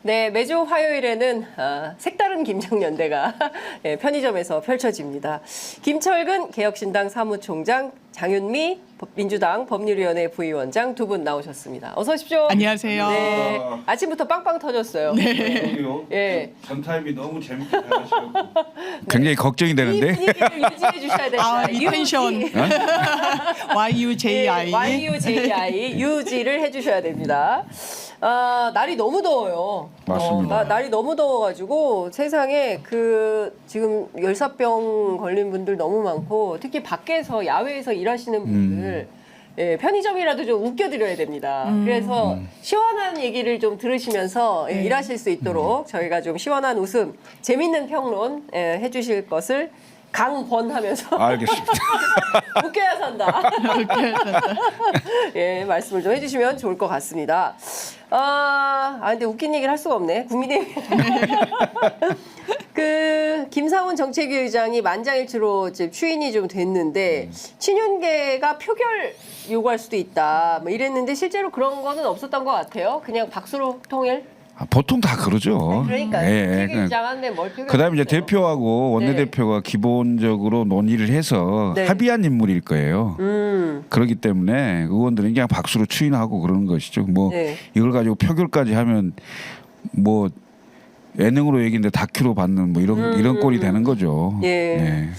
네, 매주 화요일에는 색다른 김장연대가 편의점에서 펼쳐집니다. 김철근 개혁신당 사무총장, 장윤미 민주당 법률위원회 부위원장 두 분 나오셨습니다. 어서 오십시오. 안녕하세요. 네, 아침부터 빵빵 터졌어요. 그러게요. 예. 전 타임이 너무 재밌게 잘하시고 굉장히 걱정이 이 되는데. 분위기를 유지해 주셔야 됩니다. 이 텐션. YUJI. YUJI 유지를 해주셔야 됩니다. 날이 너무 더워요. 맞습니다. 날이 너무 더워가지고 세상에 지금 열사병 걸린 분들 너무 많고 특히 밖에서 야외에서 일하시는 분들 편의점이라도 좀 웃겨드려야 됩니다. 그래서 시원한 얘기를 좀 들으시면서 일하실 수 있도록 저희가 좀 시원한 웃음, 재밌는 평론 해주실 것을 강권하면서 알겠습니다. 웃겨야 산다. 예, 말씀을 좀 해주시면 좋을 것 같습니다. 근데 웃긴 얘기를 할 수가 없네. 국민의힘. 김상훈 정책위 의장이 만장일치로 이제 추인이 좀 됐는데 친윤계가 표결 요구할 수도 있다. 뭐 이랬는데 실제로 그런 거는 없었던 것 같아요. 그냥 박수로 통일. 보통 다 그러죠. 그러니까 예, 표결 주장하는데 뭘 표결. 그다음에 이제 대표하고 원내대표가 기본적으로 논의를 해서 네. 합의한 인물일 거예요. 그렇기 때문에 의원들은 그냥 박수로 추인하고 그러는 것이죠. 뭐 네. 이걸 가지고 표결까지 하면 뭐 예능으로 얘기인데 다큐로 받는 뭐 이런 꼴이 되는 거죠. 예.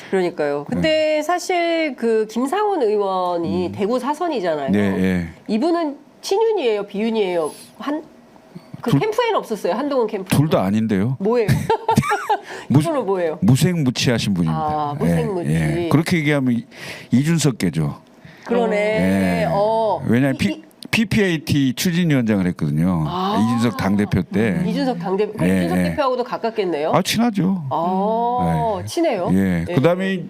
그러니까요. 근데 사실 김상훈 의원이 대구 사선이잖아요. 네, 예. 이분은 친윤이에요, 비윤이에요. 캠프에는 없었어요. 한동훈 캠프. 둘 다 아닌데요. 뭐예요? 이분은 뭐예요? 무색무취하신 분입니다. 무색무취. 예. 그렇게 얘기하면 이준석계죠. 그러네. 예. 왜냐하면 PPAT 추진위원장을 했거든요. 이준석 당대표 때. 이준석 당대표, 예, 이준석 예. 대표하고도 가깝겠네요. 친하죠. 친해요. 예. 그다음에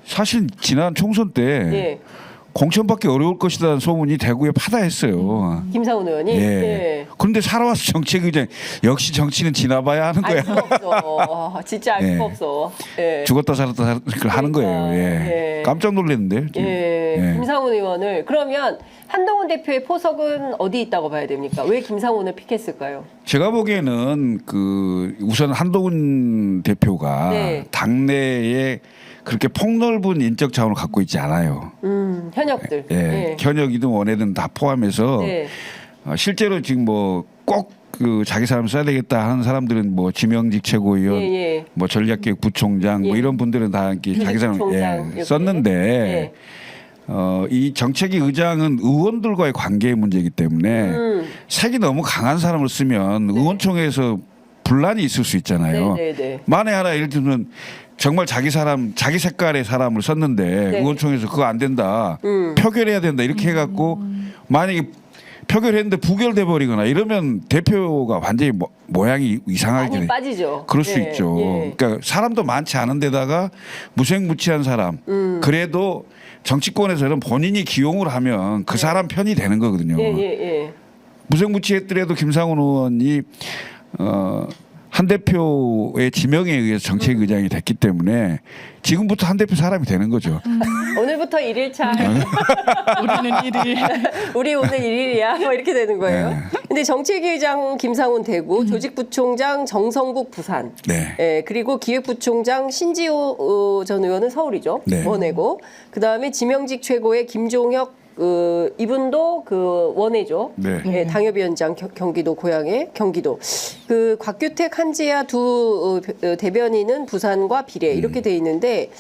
사실 지난 총선 때 예. 공천받기 어려울 것이라는 소문이 대구에 파다했어요. 김상훈 의원이. 예. 그런데 살아와서 정책의장 역시 정치는 지나봐야 하는 알 거야. 수가 없어. 진짜 알 수가 예. 없어. 예. 죽었다 살았다 그걸 하는 거예요. 예. 예. 깜짝 놀랐는데. 예. 김상훈 의원을 그러면 한동훈 대표의 포석은 어디 있다고 봐야 됩니까? 왜 김상훈을 픽했을까요? 제가 보기에는 우선 한동훈 대표가 네. 당내에 그렇게 폭넓은 인적 자원을 갖고 있지 않아요. 현역들. 예. 현역이든 원외든 다 포함해서 네. 실제로 지금 뭐 꼭 자기 사람 써야 되겠다 하는 사람들은 뭐 지명직 최고위원, 예. 뭐 전략기획 부총장, 뭐 예. 이런 분들은 다 이렇게 자기 사람 부총장 이렇게. 썼는데 이 정책위 의장은 의원들과의 관계의 문제이기 때문에 색이 너무 강한 사람을 쓰면 의원총회에서 분란이 있을 수 있잖아요. 네. 만에 하나 예를 들면 정말 자기 색깔의 사람을 썼는데 네. 의원총회에서 그거 안 된다, 표결해야 된다 이렇게 해갖고 만약에 표결했는데 부결돼 버리거나 이러면 대표가 완전히 모양이 이상하게 많이 빠지죠. 그럴 수 예. 있죠. 예. 그러니까 사람도 많지 않은 데다가 무색무취한 사람 그래도 정치권에서는 본인이 기용을 하면 그 사람 편이 되는 거거든요. 예. 무색무취했더라도 김상훈 의원이 한 대표의 지명에 의해서 정책의장이 됐기 때문에 지금부터 한 대표 사람이 되는 거죠. 오늘부터 1일차. 우리는 1일. 우리 오늘 1일이야. 뭐 이렇게 되는 거예요. 네. 근데 정책위의장 김상훈 대구, 조직부총장 정성국 부산, 네. 그리고 기획부총장 신지호 전 의원은 서울이죠. 네. 원외고. 그다음에 지명직 최고의 김종혁 이분도 원외죠. 네. 당협위원장 경기도 고향의 경기도. 곽규택 한지아 두 대변인은 부산과 비례 이렇게 돼 있는데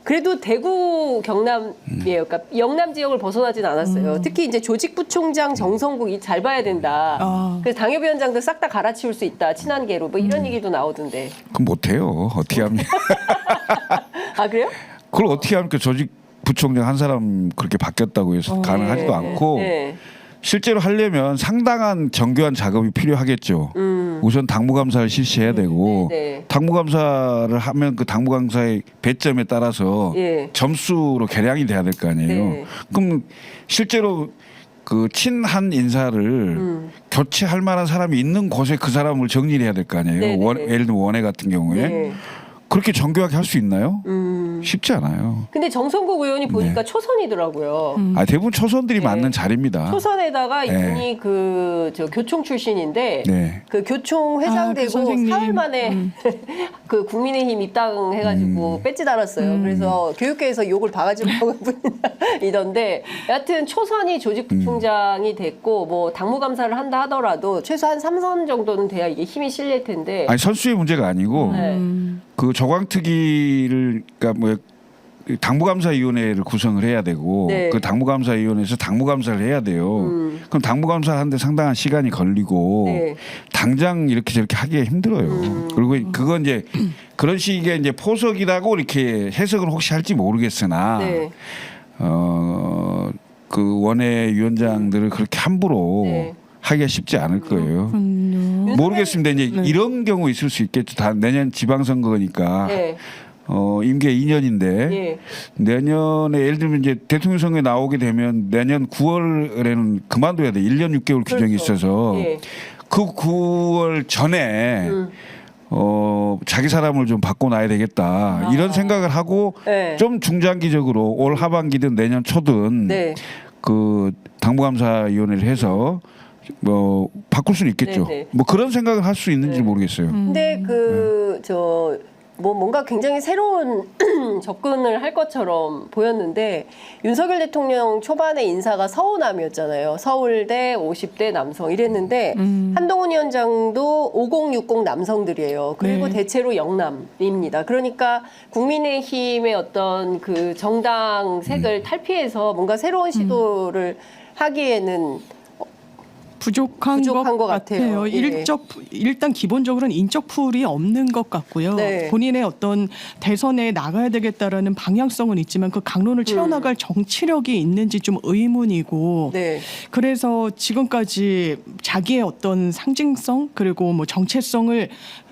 그래도 대구 경남이에요. 그러니까 영남 지역을 벗어나진 않았어요. 특히 이제 조직부총장 정성국이 잘 봐야 된다. 그래서 당협위원장들 싹 다 갈아치울 수 있다. 친한계로 뭐 이런 얘기도 나오던데. 그럼 못해요. 어떻게 하면? 아 그래요? 그걸 어떻게 합니까? 조직부총장 한 사람 그렇게 바뀌었다고 해서 가능하지도 않고 실제로 하려면 상당한 정교한 작업이 필요하겠죠. 우선 당무감사를 실시해야 되고 당무감사를 하면 그 당무감사의 배점에 따라서 점수로 계량이 돼야 될 거 아니에요. 그럼 실제로 친한 인사를 교체할 만한 사람이 있는 곳에 그 사람을 정리를 해야 될 거 아니에요. 예를 들면 원외 같은 경우에 그렇게 정교하게 할 수 있나요? 쉽지 않아요. 근데 정성국 의원이 보니까 초선이더라고요. 아, 대부분 초선들이 네. 맞는 자리입니다. 초선에다가 네. 이분이 저 교총 출신인데 네. 그 교총 회장되고 그 선생님. 사흘 만에 그 국민의힘 입당해가지고 배지 달았어요. 그래서 교육계에서 욕을 바가지 먹은 분이던데 여하튼 초선이 조직부총장이 됐고 뭐 당무감사를 한다 하더라도 최소한 3선 정도는 돼야 이게 힘이 실릴 텐데. 아니 선수의 문제가 아니고 네. 그 조광특위를 그러니까 뭐 당무감사위원회를 구성을 해야 되고 네. 그 당무감사위원회에서 당무감사를 해야 돼요. 그럼 당무감사를 하는데 상당한 시간이 걸리고 네. 당장 이렇게 저렇게 하기가 힘들어요. 그리고 그건 이제 그런 식의 이제 포석이라고 이렇게 해석을 혹시 할지 모르겠으나 네. 그 원외 위원장들을 그렇게 함부로 네. 하기가 쉽지 않을 거예요. 모르겠습니다. 이제 네. 이런 경우 있을 수 있겠죠. 다 내년 지방선거니까 네. 임기 2년인데 예. 내년에 예를 들면 이제 대통령 선거에 나오게 되면 내년 9월에는 그만둬야 돼. 1년 6개월 규정이 그렇죠. 있어서 예. 그 9월 전에 자기 사람을 좀 바꿔놔야 되겠다. 이런 생각을 하고 네. 좀 중장기적으로 올 하반기든 내년 초든 네. 그 당무감사위원회를 해서 뭐 바꿀 수는 있겠죠. 네, 네. 뭐 그런 생각을 할 수 있는지 네. 모르겠어요. 근데 뭐 뭔가 굉장히 새로운 접근을 할 것처럼 보였는데 윤석열 대통령 초반에 인사가 서우남이었잖아요. 서울대 50대 남성 이랬는데 한동훈 위원장도 5060 남성들이에요. 그리고 네. 대체로 영남입니다. 그러니까 국민의힘의 어떤 그 정당 색을 탈피해서 뭔가 새로운 시도를 하기에는 부족한 것 같아요. 예. 일단 기본적으로는 인적 풀이 없는 것 같고요. 네. 본인의 어떤 대선에 나가야 되겠다라는 방향성은 있지만 그 강론을 채워나갈 정치력이 있는지 좀 의문이고 네. 그래서 지금까지 자기의 어떤 상징성 그리고 뭐 정체성을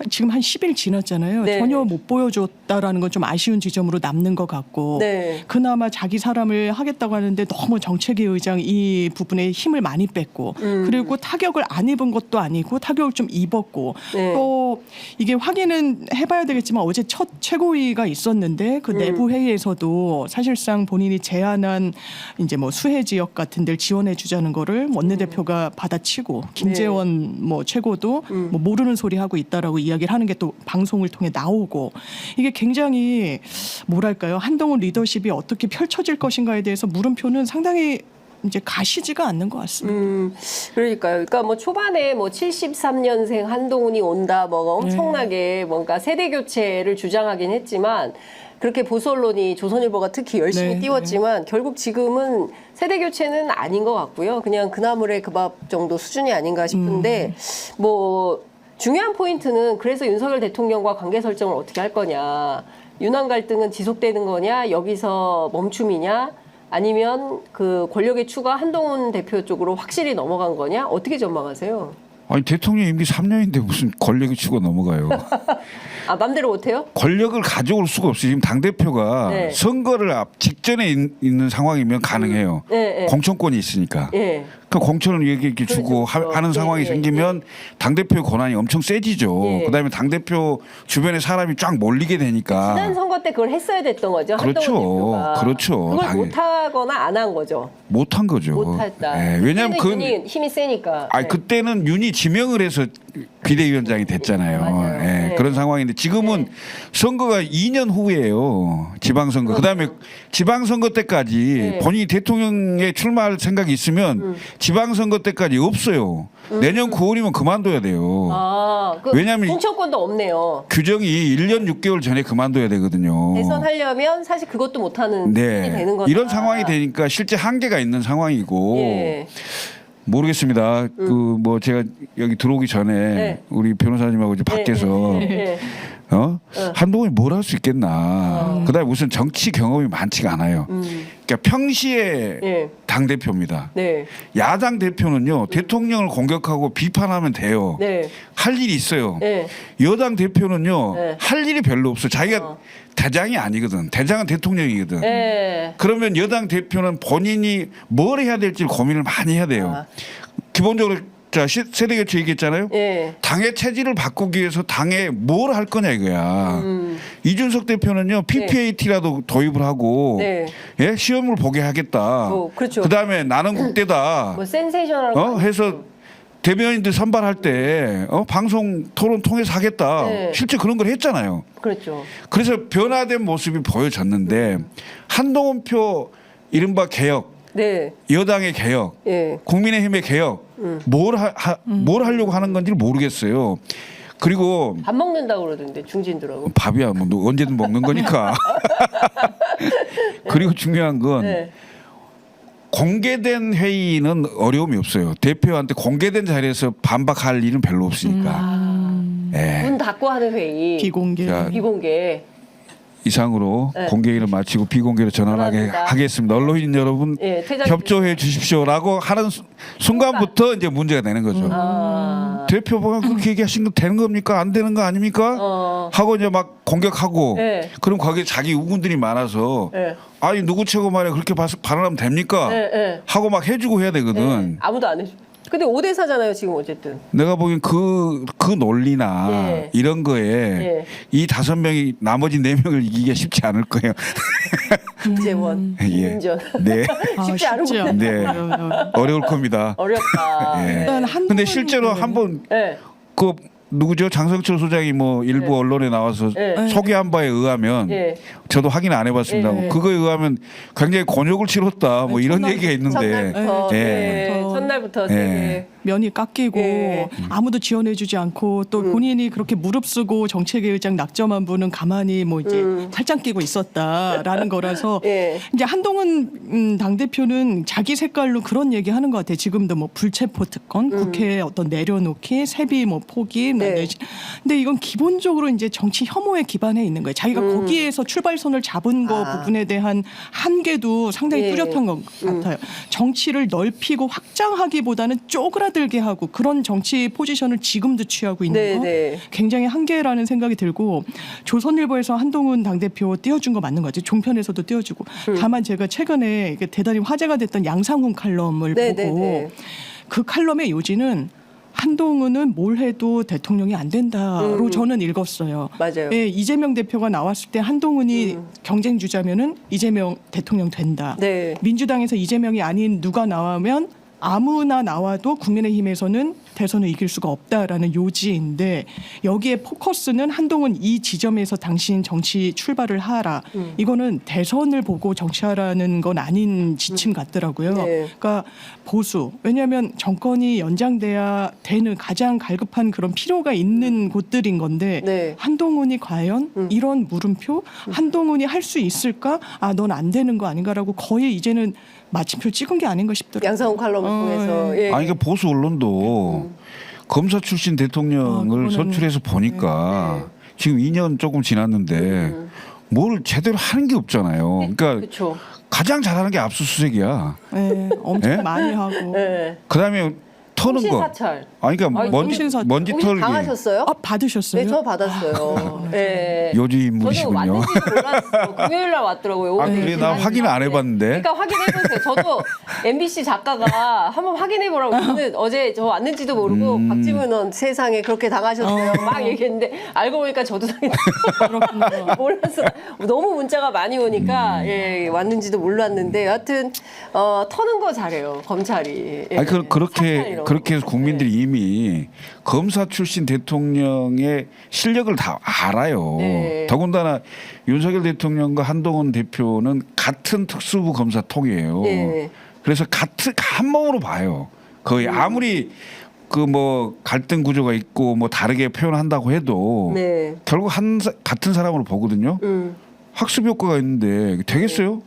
지금 한 10일 지났잖아요. 네. 전혀 못 보여줬다라는 건 좀 아쉬운 지점으로 남는 것 같고 네. 그나마 자기 사람을 하겠다고 하는데 너무 정책위 의장 이 부분에 힘을 많이 뺐고 그리고 타격을 안 입은 것도 아니고 타격을 좀 입었고 네. 또 이게 확인은 해봐야 되겠지만 어제 첫 최고위가 있었는데 그 내부 회의에서도 사실상 본인이 제안한 이제 뭐 수해 지역 같은 데를 지원해 주자는 거를 원내대표가 받아치고 김재원 뭐 최고도 뭐 모르는 소리 하고 있다라고 이야기를 하는 게 또 방송을 통해 나오고 이게 굉장히 뭐랄까요 한동훈 리더십이 어떻게 펼쳐질 것인가에 대해서 물음표는 상당히 이제 가시지가 않는 것 같습니다. 그러니까요. 그러니까 뭐 초반에 뭐 73년생 한동훈이 온다, 뭐 엄청나게 뭔가 세대 교체를 주장하긴 했지만 그렇게 보수 언론이 조선일보가 특히 열심히 네, 띄웠지만 결국 지금은 세대 교체는 아닌 것 같고요. 그냥 그나물의 그 밥 정도 수준이 아닌가 싶은데 뭐 중요한 포인트는 그래서 윤석열 대통령과 관계 설정을 어떻게 할 거냐. 윤한 갈등은 지속되는 거냐, 여기서 멈춤이냐. 아니면 그 권력의 추가 한동훈 대표 쪽으로 확실히 넘어간 거냐? 어떻게 전망하세요? 아니 대통령 임기 3년인데 무슨 권력이 치고 넘어가요. 아, 맘대로 못해요? 권력을 가져올 수가 없어요. 지금 당대표가 네. 선거를 직전에 있는 상황이면 가능해요. 네. 공천권이 있으니까. 예. 그 공천을 이렇게 주고 그렇죠. 하는 예, 상황이 예, 생기면 당대표의 권한이 엄청 세지죠. 예. 그다음에 당대표 주변에 사람이 쫙 몰리게 되니까. 지난 선거 때 그걸 했어야 됐던 거죠. 그렇죠. 한동훈 대표가. 그렇죠. 그걸 당연히. 못하거나 안 한 거죠. 못한 거죠. 못했다. 예, 왜냐하면 그때는 윤이 힘이 세니까. 아니 네. 그때는 윤이 지명을 해서 비대위원장이 됐잖아요. 맞아요. 예, 네. 그런 상황인데 지금은 선거가 2년 후예요. 지방선거. 그다음에 지방선거 때까지 네. 본인이 대통령에 출마할 생각이 있으면 지방선거 때까지 없어요. 내년 9월이면 그만둬야 돼요. 아, 그 왜냐하면 공천권도 없네요. 규정이 1년 6개월 전에 그만둬야 되거든요. 대선하려면 사실 그것도 못하는 수준이 네. 되는 거다. 이런 상황이 되니까 실제 한계가 있는 상황이고 예. 모르겠습니다. 그 뭐 제가 여기 들어오기 전에 네. 우리 변호사님하고 이제 밖에서 예. 한동훈이 뭘 할 수 있겠나. 그다음에 무슨 정치 경험이 많지가 않아요. 그러니까 평시에 예. 당 대표입니다. 네. 야당 대표는요 대통령을 공격하고 비판하면 돼요. 네. 할 일이 있어요. 네. 여당 대표는요 네. 할 일이 별로 없어. 자기가 대장이 아니거든. 대장은 대통령이거든. 네. 그러면 여당 대표는 본인이 뭘 해야 될지 고민을 많이 해야 돼요. 아. 기본적으로 자 세대 교체 얘기했잖아요. 예. 당의 체질을 바꾸기 위해서 당에 뭘 할 거냐 이거야. 이준석 대표는요 PPAT라도 도입을 하고 네. 예? 시험을 보게 하겠다. 그렇죠. 그다음에 나는 국대다. 뭐 센세이션한 거 해서 대변인들 선발할 때 방송 토론 통해서 하겠다. 네. 실제 그런 걸 했잖아요. 그렇죠. 그래서 변화된 모습이 보여졌는데 한동훈표 이른바 개혁, 네. 여당의 개혁, 예. 국민의힘의 개혁 뭘 하려고 하는 건지 모르겠어요. 그리고 밥 먹는다고 그러던데 중진들하고. 밥이야 뭐 언제든 먹는 거니까. 그리고 중요한 건 네. 공개된 회의는 어려움이 없어요. 대표한테 공개된 자리에서 반박할 일은 별로 없으니까. 예. 문 닫고 하는 회의. 비공개. 자, 비공개. 이상으로 네. 공개를 마치고 비공개로 전환하게 전환합니다. 하겠습니다. 언론인 여러분 예, 퇴장 협조해 주십시오라고 하는 순간부터 이제 문제가 되는 거죠. 아. 대표 보면 그렇게 얘기하신 거 되는 겁니까? 안 되는 거 아닙니까? 하고 이제 막 공격하고 네. 그럼 거기에 자기 우군들이 많아서 예. 아니 누구 최고 말에 그렇게 발언하면 됩니까? 예, 예. 하고 막 해주고 해야 되거든. 예. 아무도 안 해줘. 근데 5대 4잖아요 지금 어쨌든. 내가 보기엔 그 논리나 예. 이런 거에 예. 이 5명이 나머지 4명을 이기기가 쉽지 않을 거예요. 김재원, 예. 김인전. 네. 쉽지 않은 네. 어려울 겁니다. 어렵다. 예. 일단 한동훈 근데 실제로 한번 예. 그 누구죠? 장성철 소장이 뭐 일부 네. 언론에 나와서 네. 소개한 바에 의하면 예. 저도 확인 안 해봤습니다. 네. 그거에 의하면 굉장히 곤욕을 치렀다. 뭐 이런 얘기가 있는데. 첫날부터. 예. 예. 첫날부터 예. 되게. 면이 깎이고 예. 아무도 지원해주지 않고 또 본인이 그렇게 무릅쓰고 정책의장 낙점한 분은 가만히 뭐 이제 팔짱 끼고 있었다라는 거라서 예. 이제 한동훈 당대표는 자기 색깔로 그런 얘기하는 것 같아요. 지금도 뭐 불체포 특권, 국회 어떤 내려놓기, 세비 뭐 포기, 네. 근데 이건 기본적으로 이제 정치 혐오에 기반해 있는 거예요. 자기가 거기에서 출발선을 잡은 거 부분에 대한 한계도 상당히 예. 뚜렷한 것 같아요. 정치를 넓히고 확장하기보다는 쪼그라들게 하고 그런 정치 포지션을 지금도 취하고 있는 네, 거 네. 굉장히 한계라는 생각이 들고 조선일보에서 한동훈 당대표 띄워준 거 맞는 거지. 종편에서도 띄워주고 다만 제가 최근에 이게 대단히 화제가 됐던 양상훈 칼럼을 네, 보고 네, 네. 그 칼럼의 요지는 한동훈은 뭘 해도 대통령이 안 된다로 저는 읽었어요. 맞아요. 예, 이재명 대표가 나왔을 때 한동훈이 경쟁 주자면은 이재명 대통령 된다. 네. 민주당에서 이재명이 아닌 누가 나오면 아무나 나와도 국민의힘에서는 대선을 이길 수가 없다라는 요지인데 여기에 포커스는 한동훈 이 지점에서 당신 정치 출발을 하라. 이거는 대선을 보고 정치하라는 건 아닌 지침 같더라고요. 네. 그러니까 보수. 왜냐하면 정권이 연장돼야 되는 가장 갈급한 그런 필요가 있는 곳들인 건데 네. 한동훈이 과연 이런 물음표 한동훈이 할 수 있을까? 아, 넌 안 되는 거 아닌가라고 거의 이제는 마침표 찍은 게 아닌가 싶더라고요. 양상훈 칼럼을 통해서. 예. 아니, 그러니까 보수 언론도 검사 출신 대통령을 그거는- 선출해서 보니까 지금 2년 조금 지났는데 뭘 제대로 하는 게 없잖아요. 그러니까 그렇죠. 가장 잘하는 게 압수수색이야. 네, 엄청 예? 많이 하고. 예. 그다음에 터는 거. 사찰. 아니 그러니까 아니, 정신사찰. 먼지 혹시 털기. 당하셨어요? 아, 받으셨어요? 네, 저 받았어요. 예. 요지 저는 인물이시군요. 왔는지도 몰랐어. 금요일 날 왔더라고요. 아, 그래? 나 확인을 안 해봤는데. 그러니까 확인해보세요. 저도 MBC 작가가 한번 확인해보라고. 저는 어제 저 왔는지도 모르고 박지문 의원 세상에 그렇게 당하셨어요. 막 얘기했는데 알고 보니까 저도 그렇군요. 몰라서 너무 문자가 많이 오니까 예, 왔는지도 몰랐는데 여하튼 터는 거 잘해요. 검찰이. 예. 아니 사찰 그렇게 이런 그렇게 해서 거. 국민들이 이미 검사 출신 대통령의 실력을 다 알아요. 네. 더군다나 윤석열 대통령과 한동훈 대표는 같은 특수부 검사통이에요. 네. 그래서 같은 한 몸으로 봐요. 거의 아무리 그 뭐 갈등 구조가 있고 뭐 다르게 표현한다고 해도 네. 결국 같은 사람으로 보거든요. 학습 효과가 있는데 되겠어요?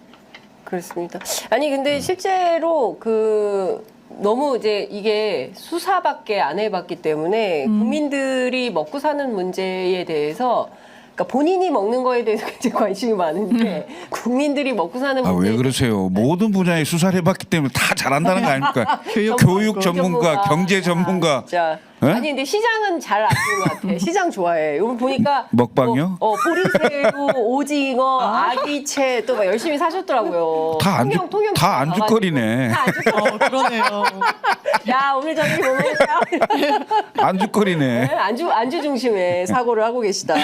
그렇습니다. 아니 근데 실제로 그 너무 이제 이게 수사밖에 안 해봤기 때문에 국민들이 먹고 사는 문제에 대해서 그러니까 본인이 먹는 거에 대해서 굉장히 관심이 많은데 국민들이 먹고 사는 아, 문제 왜 그러세요? 모든 분야에 수사를 해봤기 때문에 다 잘한다는 거 아닙니까? 교육 전문가, 경제 전문가. 진짜 예? 아니 근데 시장은 잘 아시는 것 같아. 시장 좋아해. 이거 보니까 먹방이요? 보리새우, 오징어, 아기채 또 막 열심히 사셨더라고요. 다 통영 다 안주거리네. 다 안주거리. 그러네요. 야 오늘 저녁에 뭐 먹을까? 안주거리네. 안주 중심의 사고를 하고 계시다.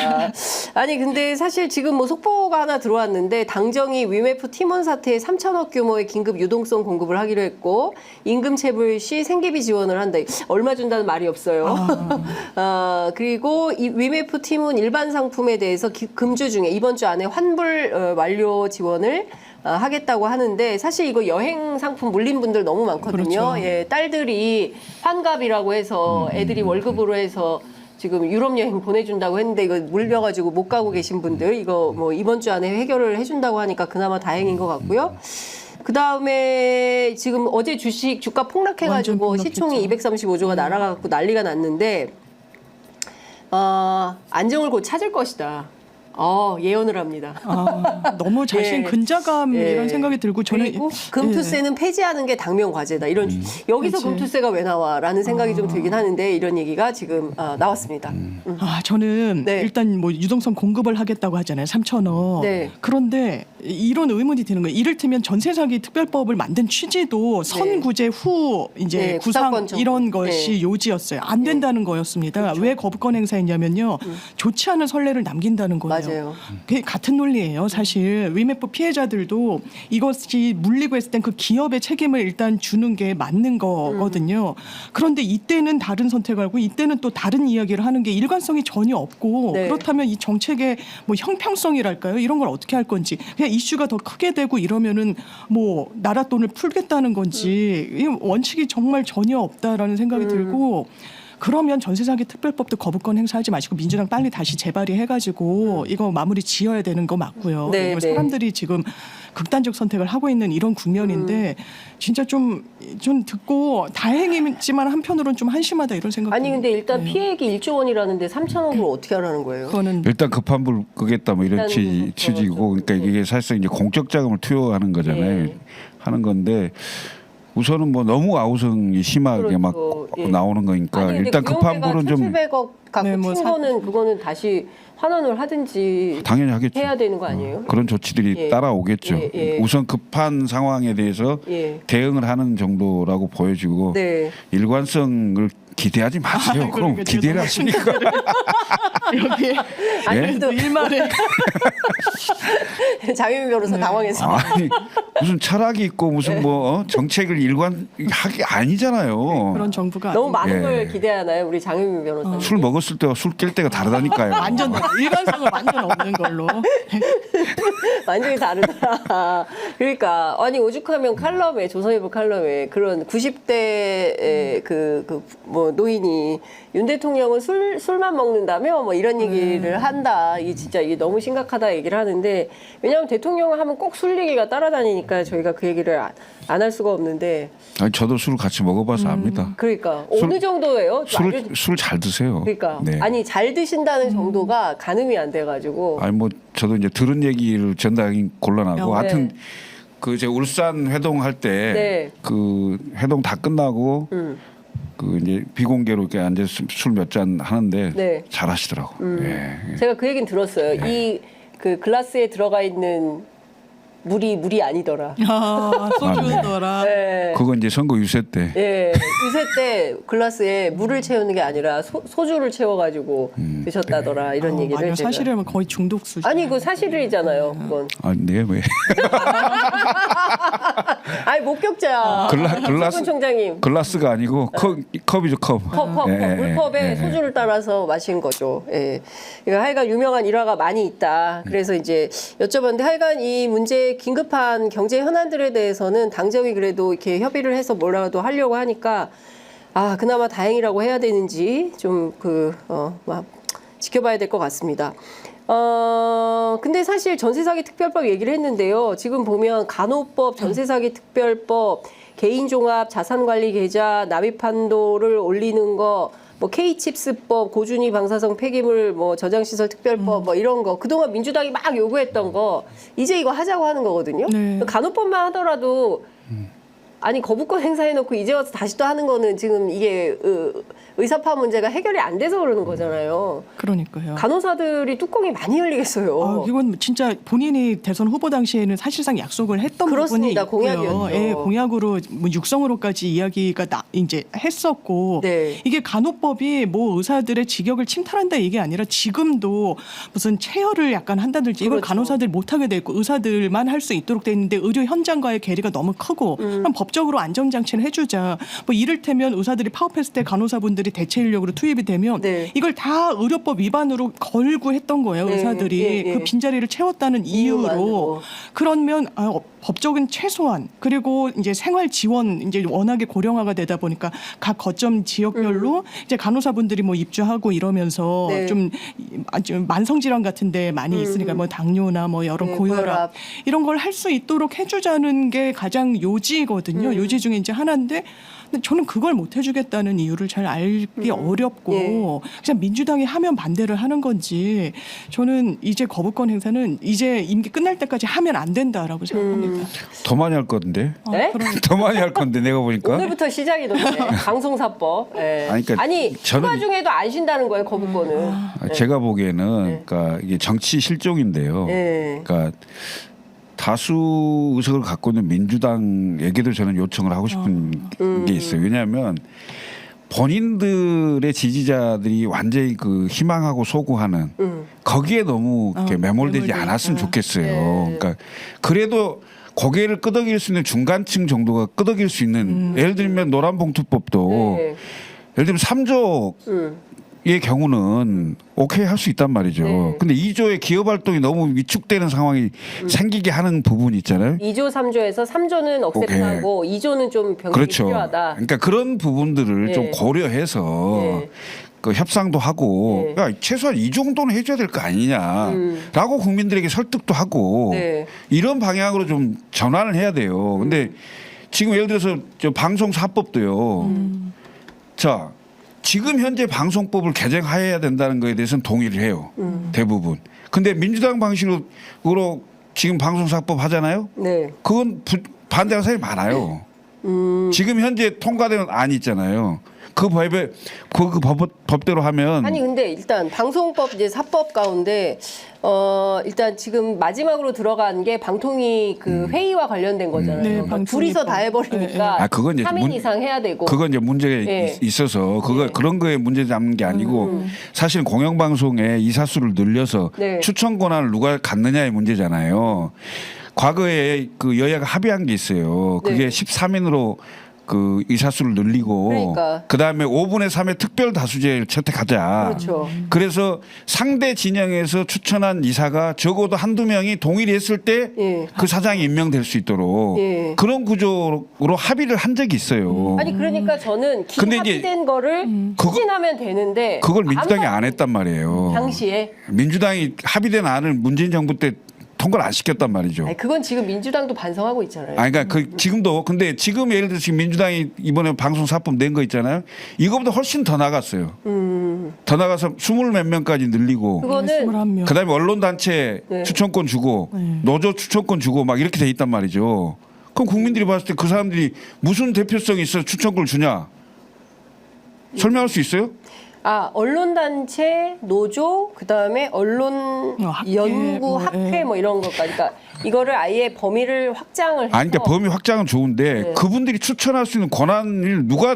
아니 근데 사실 지금 뭐 속보가 하나 들어왔는데 당정이 위메프 팀원 사태에 3천억 규모의 긴급 유동성 공급을 하기로 했고 임금 체불 시 생계비 지원을 한다. 얼마 준다는 말이 없어요. 그리고 이 위메프 팀원 일반 상품에 대해서 금주 중에 이번 주 안에 환불 완료 지원을 하겠다고 하는데 사실 이거 여행 상품 물린 분들 너무 많거든요. 그렇죠. 예, 딸들이 환갑이라고 해서 애들이 월급으로 해서 지금 유럽 여행 보내준다고 했는데 이거 물려가지고 못 가고 계신 분들 이거 뭐 이번 주 안에 해결을 해준다고 하니까 그나마 다행인 것 같고요. 그 다음에 지금 어제 주가 폭락해가지고 완전 시총이 235조가 날아가고 난리가 났는데 안정을 곧 찾을 것이다. 예언을 합니다. 너무 자신 예. 근자감 예. 이런 생각이 들고 저는 그리고 금투세는 폐지하는 게 당면 과제다. 이런 여기서 그치. 금투세가 왜 나와라는 생각이 좀 들긴 하는데 이런 얘기가 지금 나왔습니다. 저는 네. 일단 뭐 유동성 공급을 하겠다고 하잖아요. 3천억. 네. 그런데 이런 의문이 드는 거예요. 이를테면 전세 사기 특별법을 만든 취지도 선구제 후 이제 네, 구상 구상권 정보. 이런 것이 요지였어요. 안 된다는 거였습니다. 그렇죠. 왜 거부권 행사했냐면요. 좋지 않은 선례를 남긴다는 거예요. 맞아요. 그게 같은 논리예요. 사실 위메프 피해자들도 이것이 물리고 했을 땐 그 기업의 책임을 일단 주는 게 맞는 거거든요. 그런데 이때는 다른 선택을 하고 이때는 또 다른 이야기를 하는 게 일관성이 전혀 없고 네. 그렇다면 이 정책의 뭐 형평성이랄까요? 이런 걸 어떻게 할 건지 그냥 이슈가 더 크게 되고 이러면은 뭐 나라 돈을 풀겠다는 건지 이 원칙이 정말 전혀 없다라는 생각이 들고 그러면 전세 사기 특별법도 거부권 행사하지 마시고 민주당 빨리 다시 재발의해가지고 이거 마무리 지어야 되는 거 맞고요. 네, 이거 네. 사람들이 지금 극단적 선택을 하고 있는 이런 국면인데 진짜 좀 듣고 다행이지만 한편으로는 좀 한심하다 이런 생각. 아니 근데 일단 피해액이 1조 원이라는데 3천억을 어떻게 하라는 거예요? 그거는 일단 급한 불 끄겠다 뭐 이런 일단 취지고 그러니까 이게 사실상 이제 공적 자금을 투여하는 거잖아요. 네. 하는 건데 우선은 뭐 너무 아우성이 심하게 막 그렇죠. 예. 나오는 거니까 아니, 근데 일단 급한 불은 좀 1,700억 갖고 네, 뭐 튄 거는 그거는 다시 환원을 하든지 당연히 하겠죠. 해야 되는 거 아니에요? 그런 조치들이 예. 따라오겠죠. 예, 예. 우선 급한 상황에 대해서 예. 대응을 하는 정도라고 보여지고 네. 일관성을 기대하지 마세요. 그럼 그러니까 기대를 제가 하시니까 여기 아니 예? 그래도 일말에 장혜민 변호사 당황했습니다. 아니 무슨 철학이 있고 무슨 뭐 정책을 일관하기 아니잖아요. 그런 정부가 너무 많은 예. 걸 기대하나요, 우리 장혜민 변호사? 술 먹었을 때와 술 깰 때가 다르다니까요. 완전 일관성은 완전 없는 걸로. 완전히 다르다. 그러니까 아니 오죽하면 칼럼에 조선일보 칼럼에 그런 90대 뭐 노인이 윤 대통령은 술만 먹는다며 뭐 이런 얘기를 한다. 이게 진짜 이게 너무 심각하다 얘기를 하는데 왜냐하면 대통령 하면 꼭 술 얘기가 따라다니니까 저희가 그 얘기를 안 할 수가 없는데 아니, 저도 술 같이 먹어봐서 압니다. 그러니까 술- 어느 정도예요? 좀 술 잘 드세요. 그러니까 네. 아니 잘 드신다는 정도가 가늠이 안 돼가지고 아니 뭐 저도 이제 들은 얘기를 전달하기 곤란하고 네. 하여튼 그 제 울산 회동 할 때 네. 그 회동 다 끝나고 그 이제 비공개로 이렇게 앉아서 술 몇 잔 하는데 네. 잘하시더라고. 예. 제가 그 얘기는 들었어요. 이 그 글라스에 들어가 있는 물이 아니더라. 소주더라. 네. 그건 이제 선거 유세 때. 예, 유세 때 글라스에 물을 채우는 게 아니라 소주를 채워가지고 드셨다더라 이런 얘기를 아니요, 제가. 사실은 거의 중독 수준. 아니 그거 사실이잖아요. 그건. 아, 네 왜? 아니 목격자. 박근 총장님. 글라스가 아니고 컵이죠 컵. 컵, 예, 예, 물컵에 예, 소주를 따라서 마신 거죠. 예. 이거 하여간 유명한 일화가 많이 있다. 그래서 이제 여쭤봤는데 하여간 이 문제 긴급한 경제 현안들에 대해서는 당정이 그래도 이렇게 협의를 해서 뭐라도 하려고 하니까 그나마 다행이라고 해야 되는지 좀 지켜봐야 될 것 같습니다. 근데 사실 전세사기 특별법 얘기를 했는데요. 지금 보면 간호법, 전세사기 특별법, 개인종합 자산관리 계좌 납입 한도를 올리는 거, 뭐 K칩스법, 고준위 방사성 폐기물 뭐 저장시설 특별법 뭐 이런 거 그동안 민주당이 막 요구했던 거 이제 이거 하자고 하는 거거든요. 네. 간호법만 하더라도 아니 거부권 행사해놓고 이제 와서 다시 또 하는 거는 지금 이게 의사파 문제가 해결이 안 돼서 그러는 거잖아요. 그러니까요. 간호사들이 뚜껑이 많이 열리겠어요. 아, 이건 진짜 본인이 대선 후보 당시에는 사실상 약속을 했던 그렇습니다. 부분이 있고요. 공약이었죠. 예, 공약으로 뭐 육성으로까지 이야기가 이제 했었고 네. 이게 간호법이 뭐 의사들의 직역을 침탈한다 이게 아니라 지금도 무슨 체열을 약간 한다든지 이걸 그렇죠. 간호사들 못하게 돼 있고 의사들만 할 수 있도록 돼 있는데 의료 현장과의 괴리가 너무 크고 그럼 법적으로 안정장치를 해주자. 뭐 이를테면 의사들이 파업했을 때 간호사분들이 대체 인력으로 투입이 되면 네. 이걸 다 의료법 위반으로 걸고 했던 거예요. 네, 의사들이 예, 예. 그 빈자리를 채웠다는 이유로 이유만으로. 그러면 법적인 최소한 그리고 이제 생활 지원 이제 워낙에 고령화가 되다 보니까 각 거점 지역별로 이제 간호사분들이 뭐 입주하고 이러면서 네. 좀 만성 질환 같은데 많이 있으니까 뭐 당뇨나 뭐 여러 네, 고혈압 고혈압. 이런 걸 할 수 있도록 해주자는 게 가장 요지거든요. 요지 중에 이제 하나인데. 근데 저는 그걸 못 해주겠다는 이유를 잘 알기 어렵고 예. 그냥 민주당이 하면 반대를 하는 건지 저는 이제 거부권 행사는 이제 임기 끝날 때까지 하면 안 된다라고 생각합니다. 더 많이 할 건데. 네? 더 많이 할 건데 내가 보니까. 오늘부터 시작이던데 방송사법. 예. 아니, 그러니까 아니 저는 휴가 중에도 안 쉰다는 거예요 거부권은. 제가 보기에는 그러니까 이게 정치 실종인데요. 네. 그러니까 다수 의석을 갖고 있는 민주당에게도 저는 요청을 하고 싶은 게 있어요. 왜냐하면 본인들의 지지자들이 완전히 그 희망하고 소구하는 거기에 너무 이렇게 매몰되지 매몰돼 않았으면 있다. 좋겠어요. 네. 그러니까 그래도 고개를 끄덕일 수 있는 중간층 정도가 끄덕일 수 있는 예를 들면 노란봉투법도 네. 예를 들면 3조 의 경우는 오케이 할 수 있단 말이죠. 네. 근데 2조의 기업 활동이 너무 위축되는 상황이 생기게 하는 부분이 있잖아요. 2조 3조에서 3조는 억셉트하고 2조는 좀 병역이 그렇죠. 필요하다. 그러니까 그런 부분들을 네. 좀 고려해서 네. 그 협상도 하고 네. 야, 최소한 이 정도는 해줘야 될 거 아니냐라고 국민들에게 설득도 하고 네. 이런 방향으로 좀 전환을 해야 돼요. 근데 지금 예를 들어서 저 방송사법도요. 자. 지금 현재 방송법을 개정해야 된다는 거에 대해서는 동의를 해요. 대부분. 근데 민주당 방식으로 지금 방송사법 하잖아요. 네. 그건 반대하는 사람이 많아요. 지금 현재 통과된 안이 있잖아요. 그 법대로 하면 아니 근데 일단 방송법 이제 사법 가운데 일단 지금 마지막으로 들어간 게 방통위 그 회의와 관련된 거잖아요. 네, 그러니까 방통위법. 둘이서 다 해버리니까 아, 그건 이제 3인 이상 해야 되고. 그건 이제 문제가 예. 있어서 그거 예. 그런 거에 문제 잡는 게 아니고 사실 공영방송의 이사수를 늘려서 네. 추천 권한을 누가 갖느냐의 문제잖아요. 과거에 그 여야가 합의한 게 있어요. 그게 네. 13인으로 그 의사수를 늘리고 그러니까. 그다음에 5분의 3의 특별 다수제를 채택하자. 그렇죠. 그래서 상대 진영에서 추천한 이사가 적어도 한두 명이 동의를 했을 때 예. 그 사장이 임명될 수 있도록 예. 그런 구조로 합의를 한 적이 있어요. 아니 그러니까 저는 근데 이제 기합된 거를 추진하면 되는데 그걸 민주당이 아무도 안 했단 말이에요. 당시에 민주당이 합의된 안을 문재인 정부 때 통과를 안 시켰단 말이죠. 아니, 그건 지금 민주당도 반성하고 있잖아요. 아니, 그러니까 그 지금도 근데 지금 예를 들어 지금 민주당이 이번에 방송사법 낸 거 있잖아요. 이거보다 훨씬 더 나갔어요. 더 나가서 20몇 명까지 늘리고 그거는 21명. 그다음에 언론단체 네. 추천권 주고 노조 추천권 주고 막 이렇게 돼 있단 말이죠. 그럼 국민들이 봤을 때 그 사람들이 무슨 대표성이 있어 추천권을 주냐? 설명할 수 있어요? 언론단체, 노조, 그다음에 언론 학회, 연구 뭐, 학회 예. 뭐 이런 것까지. 그러니까 이거를 아예 범위를 확장을 해서 아니, 그러니까 범위 확장은 좋은데 네. 그분들이 추천할 수 있는 권한을 누가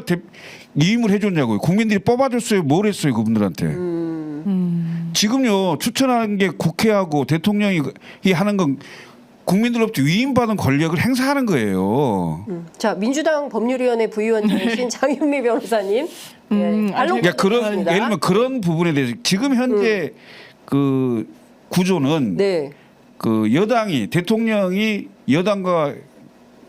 위임을 해줬냐고요. 국민들이 뽑아줬어요. 뭘 했어요, 그분들한테. 지금요 추천하는 게 국회하고 대통령이 하는 건 국민들로부터 위임받은 권력을 행사하는 거예요. 자, 민주당 법률위원회 부위원장이신 장윤미 변호사님. 반론 제가 그러니까 예를 들면 그런 부분에 대해서 지금 현재 그 구조는 네. 그 여당이 대통령이 여당과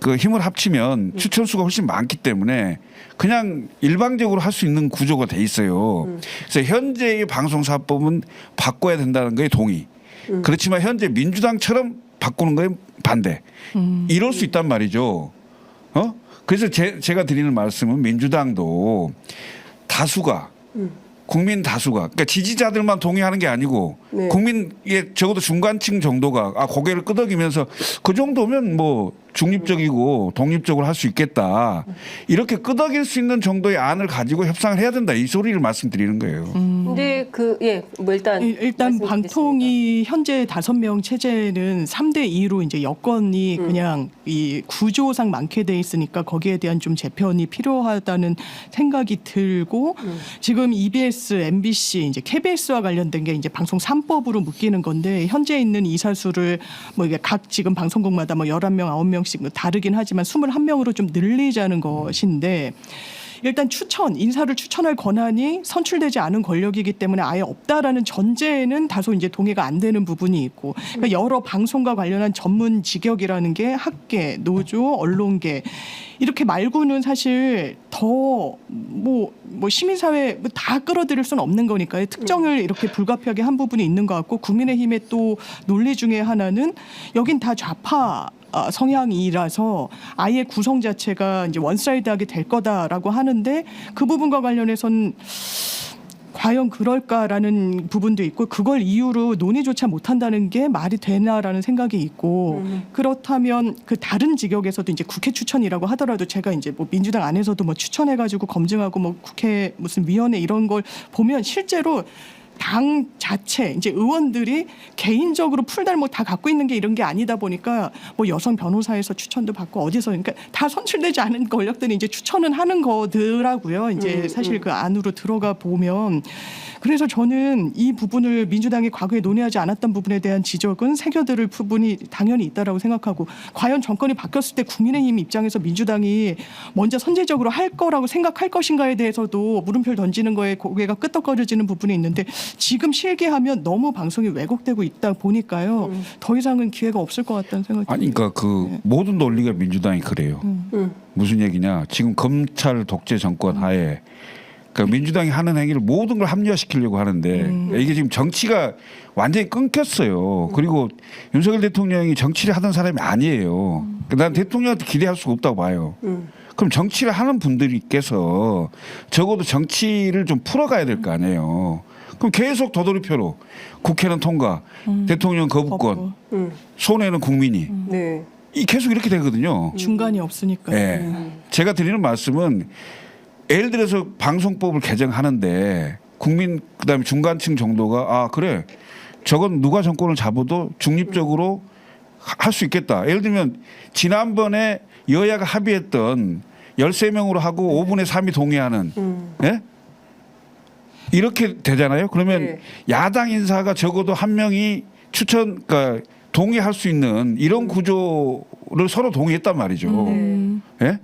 그 힘을 합치면 추천수가 훨씬 많기 때문에 그냥 일방적으로 할 수 있는 구조가 돼 있어요. 그래서 현재의 방송사법은 바꿔야 된다는 거에 동의. 그렇지만 현재 민주당처럼 바꾸는 거에 반대. 이럴 수 있단 말이죠. 그래서 제가 드리는 말씀은 민주당도 다수가 국민 다수가 그러니까 지지자들만 동의하는 게 아니고 네. 국민의 적어도 중간층 정도가 고개를 끄덕이면서 그 정도면 뭐 중립적이고 독립적으로 할 수 있겠다. 이렇게 끄덕일 수 있는 정도의 안을 가지고 협상을 해야 된다. 이 소리를 말씀드리는 거예요. 근데 뭐 일단 말씀드리겠습니다. 방통위 현재 5명 체제는 3대 2로 이제 여건이 그냥 이 구조상 많게 돼 있으니까 거기에 대한 좀 재편이 필요하다는 생각이 들고 지금 EBS, MBC, 이제 KBS와 관련된 게 이제 방송 3법으로 묶이는 건데 현재 있는 이사수를 뭐 이게 각 지금 방송국마다 뭐 11명, 9명씩 뭐 다르긴 하지만 21명으로 좀 늘리자는 것인데 일단 인사를 추천할 권한이 선출되지 않은 권력이기 때문에 아예 없다라는 전제에는 다소 이제 동의가 안 되는 부분이 있고 그러니까 여러 방송과 관련한 전문 직역이라는 게 학계, 노조, 언론계 이렇게 말고는 사실 더 뭐 시민사회 다 끌어들일 수는 없는 거니까요. 특정을 이렇게 불가피하게 한 부분이 있는 것 같고 국민의힘의 또 논리 중에 하나는 여긴 다 좌파 성향이라서 아예 구성 자체가 이제 원사이드하게 될 거다라고 하는데 그 부분과 관련해서는 과연 그럴까라는 부분도 있고 그걸 이유로 논의조차 못한다는 게 말이 되나라는 생각이 있고 그렇다면 그 다른 직역에서도 이제 국회 추천이라고 하더라도 제가 이제 뭐 민주당 안에서도 뭐 추천해가지고 검증하고 뭐 국회 무슨 위원회 이런 걸 보면 실제로 당 자체 이제 의원들이 개인적으로 풀달못 다 갖고 있는 게 이런 게 아니다 보니까 뭐 여성 변호사에서 추천도 받고 어디서 그러니까 다 선출되지 않은 권력들이 이제 추천은 하는 거더라고요. 이제 사실 그 안으로 들어가 보면 그래서 저는 이 부분을 민주당이 과거에 논의하지 않았던 부분에 대한 지적은 새겨들을 부분이 당연히 있다라고 생각하고 과연 정권이 바뀌었을 때 국민의힘 입장에서 민주당이 먼저 선제적으로 할 거라고 생각할 것인가에 대해서도 물음표를 던지는 거에 고개가 끄덕거려지는 부분이 있는데 지금 실기하면 너무 방송이 왜곡되고 있다 보니까요. 더 이상은 기회가 없을 것 같다는 생각이 아니 그러니까 그 모든 논리가 민주당이 그래요. 무슨 얘기냐. 지금 검찰 독재 정권 하에 그러니까 민주당이 하는 행위를 모든 걸 합리화시키려고 하는데 이게 지금 정치가 완전히 끊겼어요. 그리고 윤석열 대통령이 정치를 하던 사람이 아니에요. 난 대통령한테 기대할 수가 없다고 봐요. 그럼 정치를 하는 분들께서 적어도 정치를 좀 풀어가야 될 거 아니에요. 그럼 계속 도돌이표로 국회는 통과, 대통령 거부권, 손해는 국민이. 네. 계속 이렇게 되거든요. 중간이 없으니까. 네. 제가 드리는 말씀은 예를 들어서 방송법을 개정하는데 국민 그다음에 중간층 정도가 아 그래 저건 누가 정권을 잡아도 중립적으로 할 수 있겠다. 예를 들면 지난번에 여야가 합의했던 13명으로 하고 5분의 3이 동의하는 예? 이렇게 되잖아요. 그러면 네. 야당 인사가 적어도 한 명이 그러니까 동의할 수 있는 이런 구조를 서로 동의했단 말이죠. 예?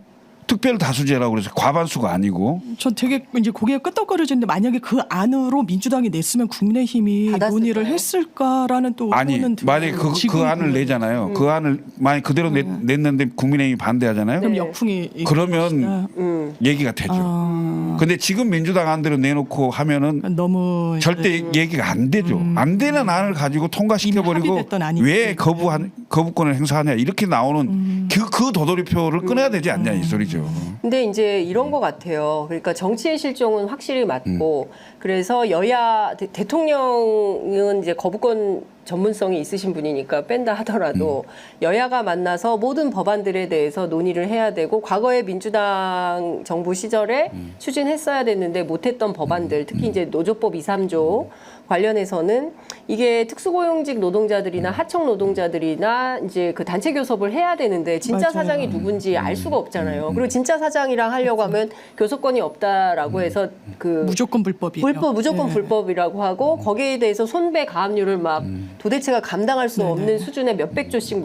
특별 다수제라고 그래서 과반수가 아니고. 전 되게 이제 고개가 끄덕거려지는데 만약에 그 안으로 민주당이 냈으면 국민의힘이 받았을까요? 논의를 했을까라는 또 아니 의문은 만약에 들어요. 그 지금 안을 내잖아요. 그 안을 만약 그대로 냈는데 국민의힘이 반대하잖아요. 그럼 네. 역풍이 있을 그러면 것이다. 얘기가 되죠. 근데 지금 민주당 안대로 내놓고 하면은 너무 절대 얘기가 안 되죠. 안 되는 안을 가지고 통과시켜버리고 이미 합의됐던 안이기 왜 때문에. 거부권을 행사하냐 이렇게 나오는 그 도돌이표를 끊어야 되지 않냐 이 소리죠. 근데 이제 이런 것 같아요. 그러니까 정치의 실종은 확실히 맞고 그래서 여야 대통령은 이제 거부권 전문성이 있으신 분이니까 뺀다 하더라도 여야가 만나서 모든 법안들에 대해서 논의를 해야 되고 과거에 민주당 정부 시절에 추진했어야 됐는데 못했던 법안들 특히 이제 노조법 2, 3조 관련해서는 이게 특수고용직 노동자들이나 하청 노동자들이나 이제 그 단체 교섭을 해야 되는데 진짜 맞아요. 사장이 누군지 알 수가 없잖아요. 그리고 진짜 사장이랑 하려고 하면 교섭권이 없다라고 해서 그 무조건 불법이에요. 무조건 네. 불법이라고 하고 거기에 대해서 손배 가압류를 막 도대체가 감당할 수 없는 수준의 몇백억씩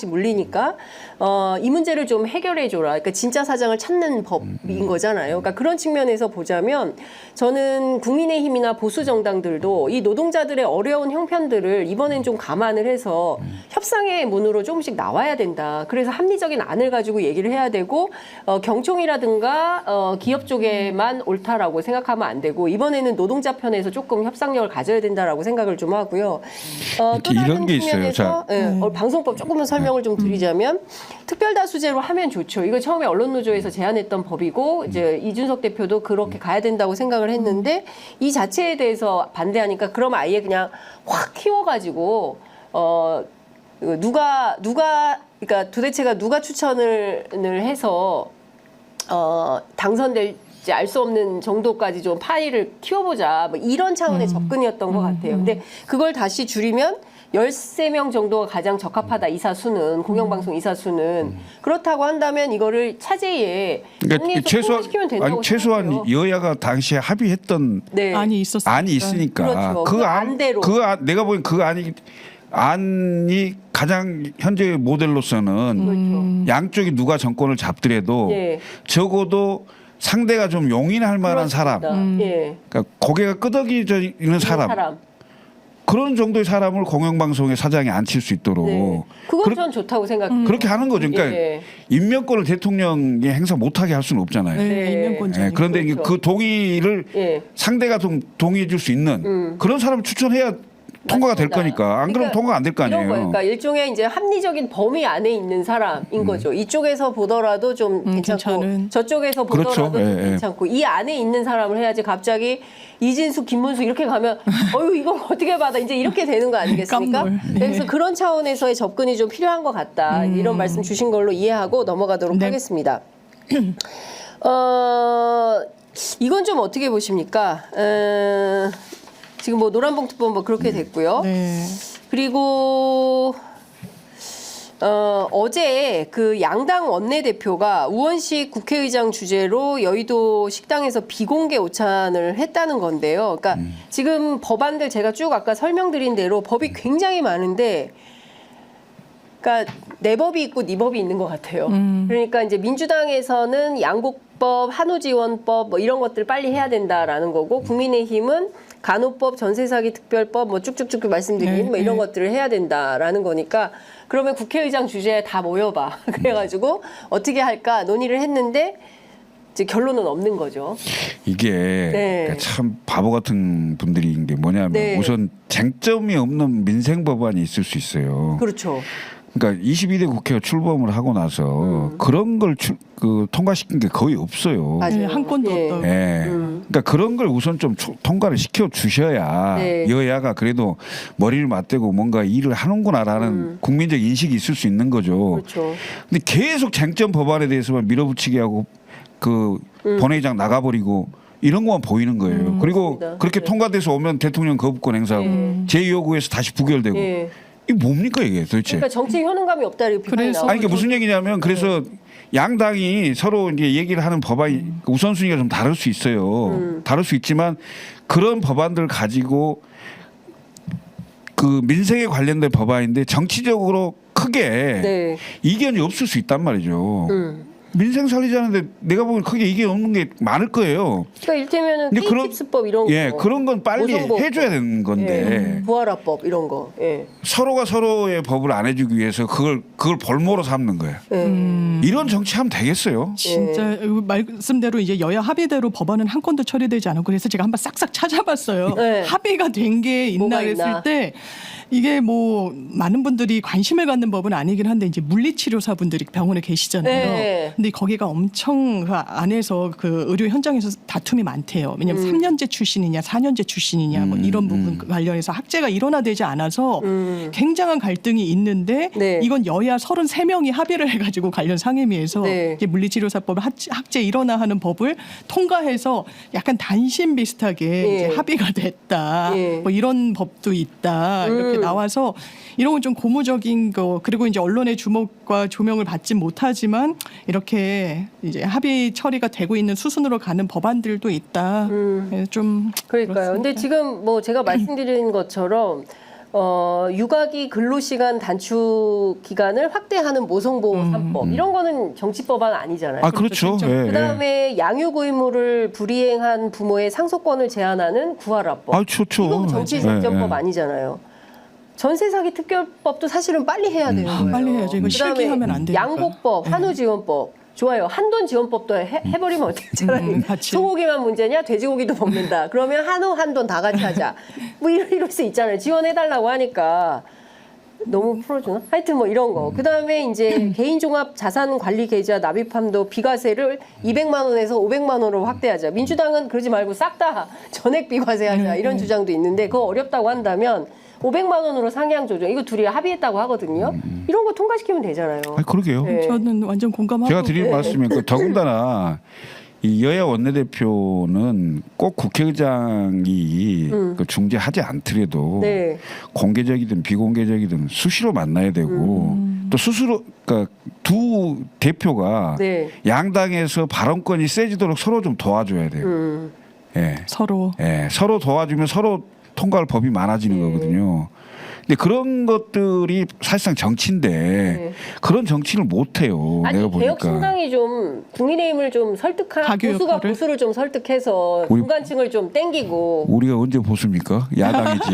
물리니까 이 문제를 좀 해결해 줘라. 그러니까 진짜 사장을 찾는 법인 거잖아요. 그러니까 그런 측면에서 보자면 저는 국민의힘이나 보수 정당들도 이 노동자들의 어려운 형편들을 이번엔 좀 감안을 해서 협상의 문으로 조금씩 나와야 된다. 그래서 합리적인 안을 가지고 얘기를 해야 되고 경총이라든가 기업 쪽에만 옳다라고 생각하면 안 되고 이번에는 노동자 편에서 조금 협상력을 가져야 된다라고 생각을 좀 하고요. 또 이런 다른 게 있어요. 측면에서 방송법 조금만 설명을 좀 드리자면 특별다수제로 하면 좋죠. 이거 처음에 언론노조에서 제안했던 법이고 이제 이준석 대표도 그렇게 가야 된다고 생각을 했는데 이 자체에 대해서 반대하니까 그럼 아예 그냥 확 키워가지고 누가 그러니까 도대체가 누가 추천을 해서 당선될지 알 수 없는 정도까지 좀 파일을 키워보자 뭐 이런 차원의 접근이었던 것 같아요. 근데 그걸 다시 줄이면 13명 정도가 가장 적합하다. 이사 수는 공영방송 이사 수는 그렇다고 한다면 이거를 차제에 그러니까 통과시키면 된다고 최소한 생각해요. 여야가 당시에 합의했던 네. 안이 있었어요. 안이 있으니까 그렇죠. 그 안대로. 내가 보기엔 그 안이 가장 현재 모델로서는 그렇죠. 양쪽이 누가 정권을 잡더라도 예. 적어도 상대가 좀 용인할 만한 사람, 그렇습니다. 예. 그러니까 고개가 끄덕여져 있는 사람, 그런 정도의 사람을 공영방송의 사장에 앉힐 수 있도록 네. 그건 전 좋다고 생각해요. 그렇게 하는 거죠. 그러니까 예. 임명권을 대통령이 행사 못하게 할 수는 없잖아요. 네, 네. 임명권자. 예, 그런데 이게 그렇죠. 그 동의를 예. 상대가 좀 동의해 줄 수 있는 그런 사람을 추천해야 통과가 될 맞습니다. 거니까. 안 그러면 그러니까 통과가 안 될 거 이런 아니에요. 거예요. 그러니까 일종의 이제 합리적인 범위 안에 있는 사람인 거죠. 이쪽에서 보더라도 좀 괜찮고 괜찮은. 저쪽에서 그렇죠. 보더라도 좀 예, 예. 괜찮고 이 안에 있는 사람을 해야지 갑자기 이진숙, 김문수 이렇게 가면 어휴 이걸 어떻게 받아 이제 이렇게 되는 거 아니겠습니까? 깜놀. 네. 그래서 그런 차원에서의 접근이 좀 필요한 것 같다. 이런 말씀 주신 걸로 이해하고 넘어가도록 네. 하겠습니다. 이건 좀 어떻게 보십니까? 지금 뭐 노란봉투법 뭐 그렇게 됐고요. 네. 그리고 어제 그 양당 원내대표가 우원식 국회의장 주재로 여의도 식당에서 비공개 오찬을 했다는 건데요. 그러니까 지금 법안들 제가 쭉 아까 설명드린 대로 법이 굉장히 많은데 그러니까 내 법이 있고 네 법이 있는 것 같아요. 그러니까 이제 민주당에서는 양곡법, 한우지원법 뭐 이런 것들 빨리 해야 된다라는 거고 국민의힘은 간호법, 전세사기 특별법 뭐 쭉쭉쭉 말씀드린 네, 뭐 이런 네. 것들을 해야 된다라는 거니까 그러면 국회의장 주제에 다 모여봐. 그래가지고 어떻게 할까 논의를 했는데 이제 결론은 없는 거죠. 이게 네. 그러니까 참 바보 같은 분들인 게 뭐냐면 네. 우선 쟁점이 없는 민생 법안이 있을 수 있어요. 그렇죠. 그러니까 22대 국회가 출범을 하고 나서 그런 걸 통과시킨 게 거의 없어요. 맞아요. 네, 한 건도 예. 없다고. 예. 그러니까 그런 걸 우선 좀 통과를 시켜 주셔야 네. 여야가 그래도 머리를 맞대고 뭔가 일을 하는구나라는 국민적 인식이 있을 수 있는 거죠. 그렇죠. 근데 계속 쟁점 법안에 대해서만 밀어붙이게 하고 그 본회의장 나가버리고 이런 것만 보이는 거예요. 그리고 맞습니다. 그렇게 네. 통과돼서 오면 대통령 거부권 행사하고 제2요구에서 다시 부결되고 예. 이게 뭡니까 이게 도대체? 그러니까 정치 효능감이 없다 이렇게 비판이 그래서 나오죠. 아니 이게 무슨 얘기냐면 그래서 양당이 서로 이제 얘기를 하는 법안이 우선순위가 좀 다를 수 있어요. 다를 수 있지만 그런 법안들 가지고 그 민생에 관련된 법안인데 정치적으로 크게 네. 이견이 없을 수 있단 말이죠. 민생 살리자는데 내가 보기엔 크게 이견 없는 게 많을 거예요. 그러니까 이를테면은 근데 그런- K칩스법 이런 거. 예, 그런 건 빨리 고성보호법. 해줘야 되는 건데 부활화법 이런 거. 예. 서로가 서로의 법을 안 해주기 위해서 그걸 볼모로 삼는 거예요. 예. 이런 정치하면 되겠어요? 진짜 말씀대로 이제 여야 합의대로 법안은 한 건도 처리되지 않고 그래서 제가 한번 싹싹 찾아봤어요. 네. 합의가 된 게 있나 뭐가 그랬을 있나? 때 이게 뭐 많은 분들이 관심을 갖는 법은 아니긴 한데 이제 물리치료사 분들이 병원에 계시잖아요. 네. 근데 거기가 엄청 그 안에서 그 의료 현장에서 다툼이 많대요. 왜냐하면 3년제 출신이냐 4년제 출신이냐 뭐 이런 부분 관련해서 학제가 일원화되지 않아서 굉장한 갈등이 있는데 네. 이건 여야 33명이 합의를 해가지고 관련 상임위에서 네. 이제 물리치료사법 학제 일원화하는 법을 통과해서 약간 단신 비슷하게 예. 이제 합의가 됐다. 예. 뭐 이런 법도 있다. 이렇게 나와서 이런 건 좀 고무적인 거 그리고 이제 언론의 주목과 조명을 받지 못하지만 이렇게 이제 합의 처리가 되고 있는 수순으로 가는 법안들도 있다. 예, 좀 그러니까요. 근데 지금 뭐 제가 말씀드린 것처럼 육아기 근로시간 단축 기간을 확대하는 모성보호 3법 이런 거는 정치법안 아니잖아요. 아 그렇죠. 예, 예. 그다음에 양육 의무를 불이행한 부모의 상속권을 제한하는 구하라법. 아 좋죠. 이거 정치 쟁점법 예, 예. 아니잖아요. 전세 사기 특별법도 사실은 빨리 해야 되는 거예요. 빨리 해야죠. 이거 그다음에 실기하면 안 되니까. 양곡법, 한우지원법. 좋아요. 한돈 지원법도 해버리면 어떻게 차라리 같이. 소고기만 문제냐 돼지고기도 먹는다. 그러면 한우 한돈 다 같이 하자. 뭐 이럴 수 있잖아요. 지원해달라고 하니까 너무 풀어주나? 하여튼 뭐 이런 거. 그다음에 이제 개인종합자산관리계좌 납입함도 비과세를 200만 원에서 500만 원으로 확대하자. 민주당은 그러지 말고 싹 다 전액 비과세하자 이런 주장도 있는데 그거 어렵다고 한다면 500만 원으로 상향 조정 이거 둘이 합의했다고 하거든요. 이런 거 통과시키면 되잖아요. 아니, 그러게요. 네. 저는 완전 공감하고 제가 드리는 네. 말씀이 그 더군다나 이 여야 원내대표는 꼭 국회의장이 그 중재하지 않더라도 네. 공개적이든 비공개적이든 수시로 만나야 되고 또 스스로 그러니까 두 대표가 네. 양당에서 발언권이 세지도록 서로 좀 도와줘야 돼요. 예. 서로 예, 서로 도와주면 서로 통과할 법이 많아지는 거거든요. 근데 그런 것들이 사실상 정치인데 그런 정치를 못 해요. 아니 내가 보니까. 개혁신당이 좀 국민의힘을 좀 설득한 가교 보수가 역할을? 보수를 좀 설득해서 우리- 중간층을 좀 땡기고 우리가 언제 보습니까? 야당이지.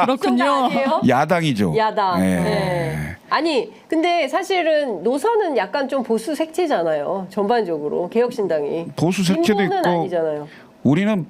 그렇군요. 아니에요? 야당이죠. 야당. 예. 네. 아니 근데 사실은 노선은 약간 좀 보수 색채잖아요. 전반적으로 개혁신당이 보수 색채도 진보는 있고 아니잖아요. 우리는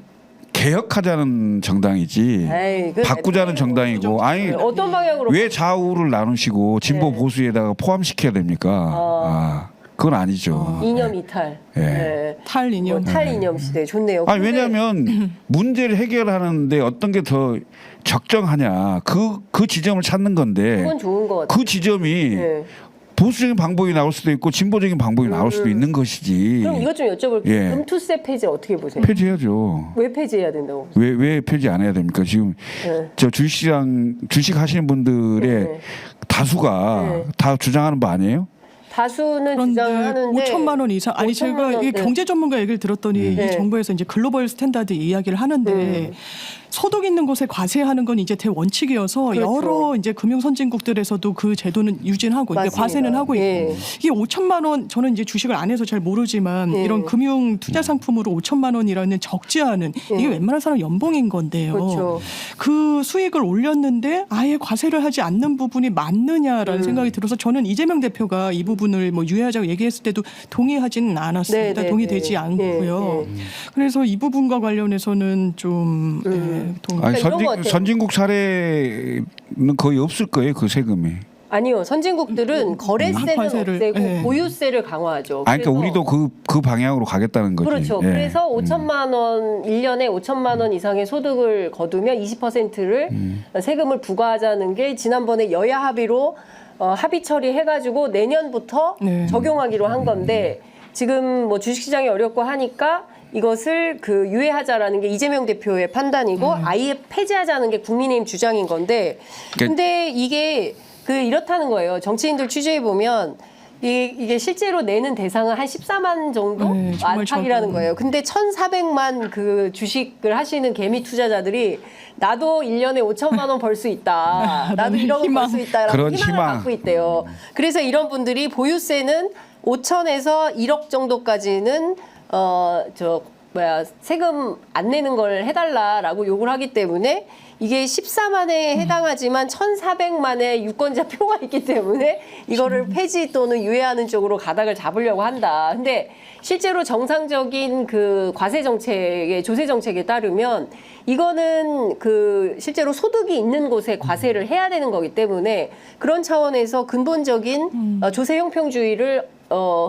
개혁하자는 정당이지. 에이, 그 바꾸자는 정당이고. 아니 어떤 방향으로? 왜 좌우를 나누시고 진보 네. 보수에다가 포함시켜야 됩니까? 아, 그건 아니죠. 이념 이탈. 예. 네. 탈이념. 탈이념 시대 좋네요. 아니 근데 왜냐하면 문제를 해결하는데 어떤 게 더 적정하냐 그 지점을 찾는 건데 그건 좋은 것 같아요. 그 지점이 네. 보수적인 방법이 나올 수도 있고 진보적인 방법이 나올 수도 있는 것이지. 그럼 이것 좀 여쭤볼게요. 예. 금투세 폐지 어떻게 보세요? 폐지해야죠. 왜 폐지해야 된다고? 왜 폐지 안 해야 됩니까? 지금 네. 저 주식 하시는 분들의 네. 다수가 네. 다 주장하는 바 아니에요? 다수는 그런데 주장하는데 5천만 원 이상 아니 5천만 제가 원, 이 네. 경제 전문가 얘기를 들었더니 네. 이 정부에서 이제 글로벌 스탠다드 이야기를 하는데 소득 있는 곳에 과세하는 건 이제 대원칙이어서 그렇죠. 여러 이제 금융 선진국들에서도 그 제도는 유진하고 이제 맞습니다. 과세는 하고 있고 예. 이게 5천만 원 저는 이제 주식을 안 해서 잘 모르지만 예. 이런 금융 투자 상품으로 5천만 원이라는 적지 않은 이게 웬만한 사람 연봉인 건데요. 그렇죠. 그 수익을 올렸는데 아예 과세를 하지 않는 부분이 맞느냐라는 생각이 들어서 저는 이재명 대표가 이 부분을 뭐 유예하자고 얘기했을 때도 동의하지는 않았습니다. 네, 네, 동의되지 네. 않고요. 네, 네. 그래서 이 부분과 관련해서는 좀 동의. 아니, 그러니까 이런 것 같아요. 선진국 사례는 거의 없을 거예요 그 세금이. 아니요. 선진국들은 거래세는 관세를, 없애고 예. 보유세를 강화하죠. 아, 그러니까 그래서- 우리도 그 방향으로 가겠다는 거지. 그렇죠. 예. 그래서 5천만 원 1년에 5천만 원 이상의 소득을 거두면 20%를 세금을 부과하자는 게 지난번에 여야 합의로 합의 처리해가지고 내년부터 네. 적용하기로 한 건데 지금 뭐 주식시장이 어렵고 하니까 이것을 그 유예하자라는 게 이재명 대표의 판단이고 아예 폐지하자는 게 국민의힘 주장인 건데 근데 이게 이렇다는 거예요. 정치인들 취재해 보면 이게 실제로 내는 대상은 한 14만 정도 네, 정말 안팎이라는 적은. 거예요. 근데 1,400만 그 주식을 하시는 개미 투자자들이 나도 1년에 5천만 원 벌 수 있다. 나도 라는 1억 원 벌 수 있다라는 그런 희망을 희망. 갖고 있대요. 그래서 이런 분들이 보유세는 5천에서 1억 정도까지는 세금 안 내는 걸 해달라라고 요구를 하기 때문에 이게 14만에 해당하지만 1,400만의 유권자 표가 있기 때문에 이거를 폐지 또는 유예하는 쪽으로 가닥을 잡으려고 한다. 근데 실제로 정상적인 그 과세 정책의 조세 정책에 따르면 이거는 그 실제로 소득이 있는 곳에 과세를 해야 되는 거기 때문에 그런 차원에서 근본적인 조세 형평주의를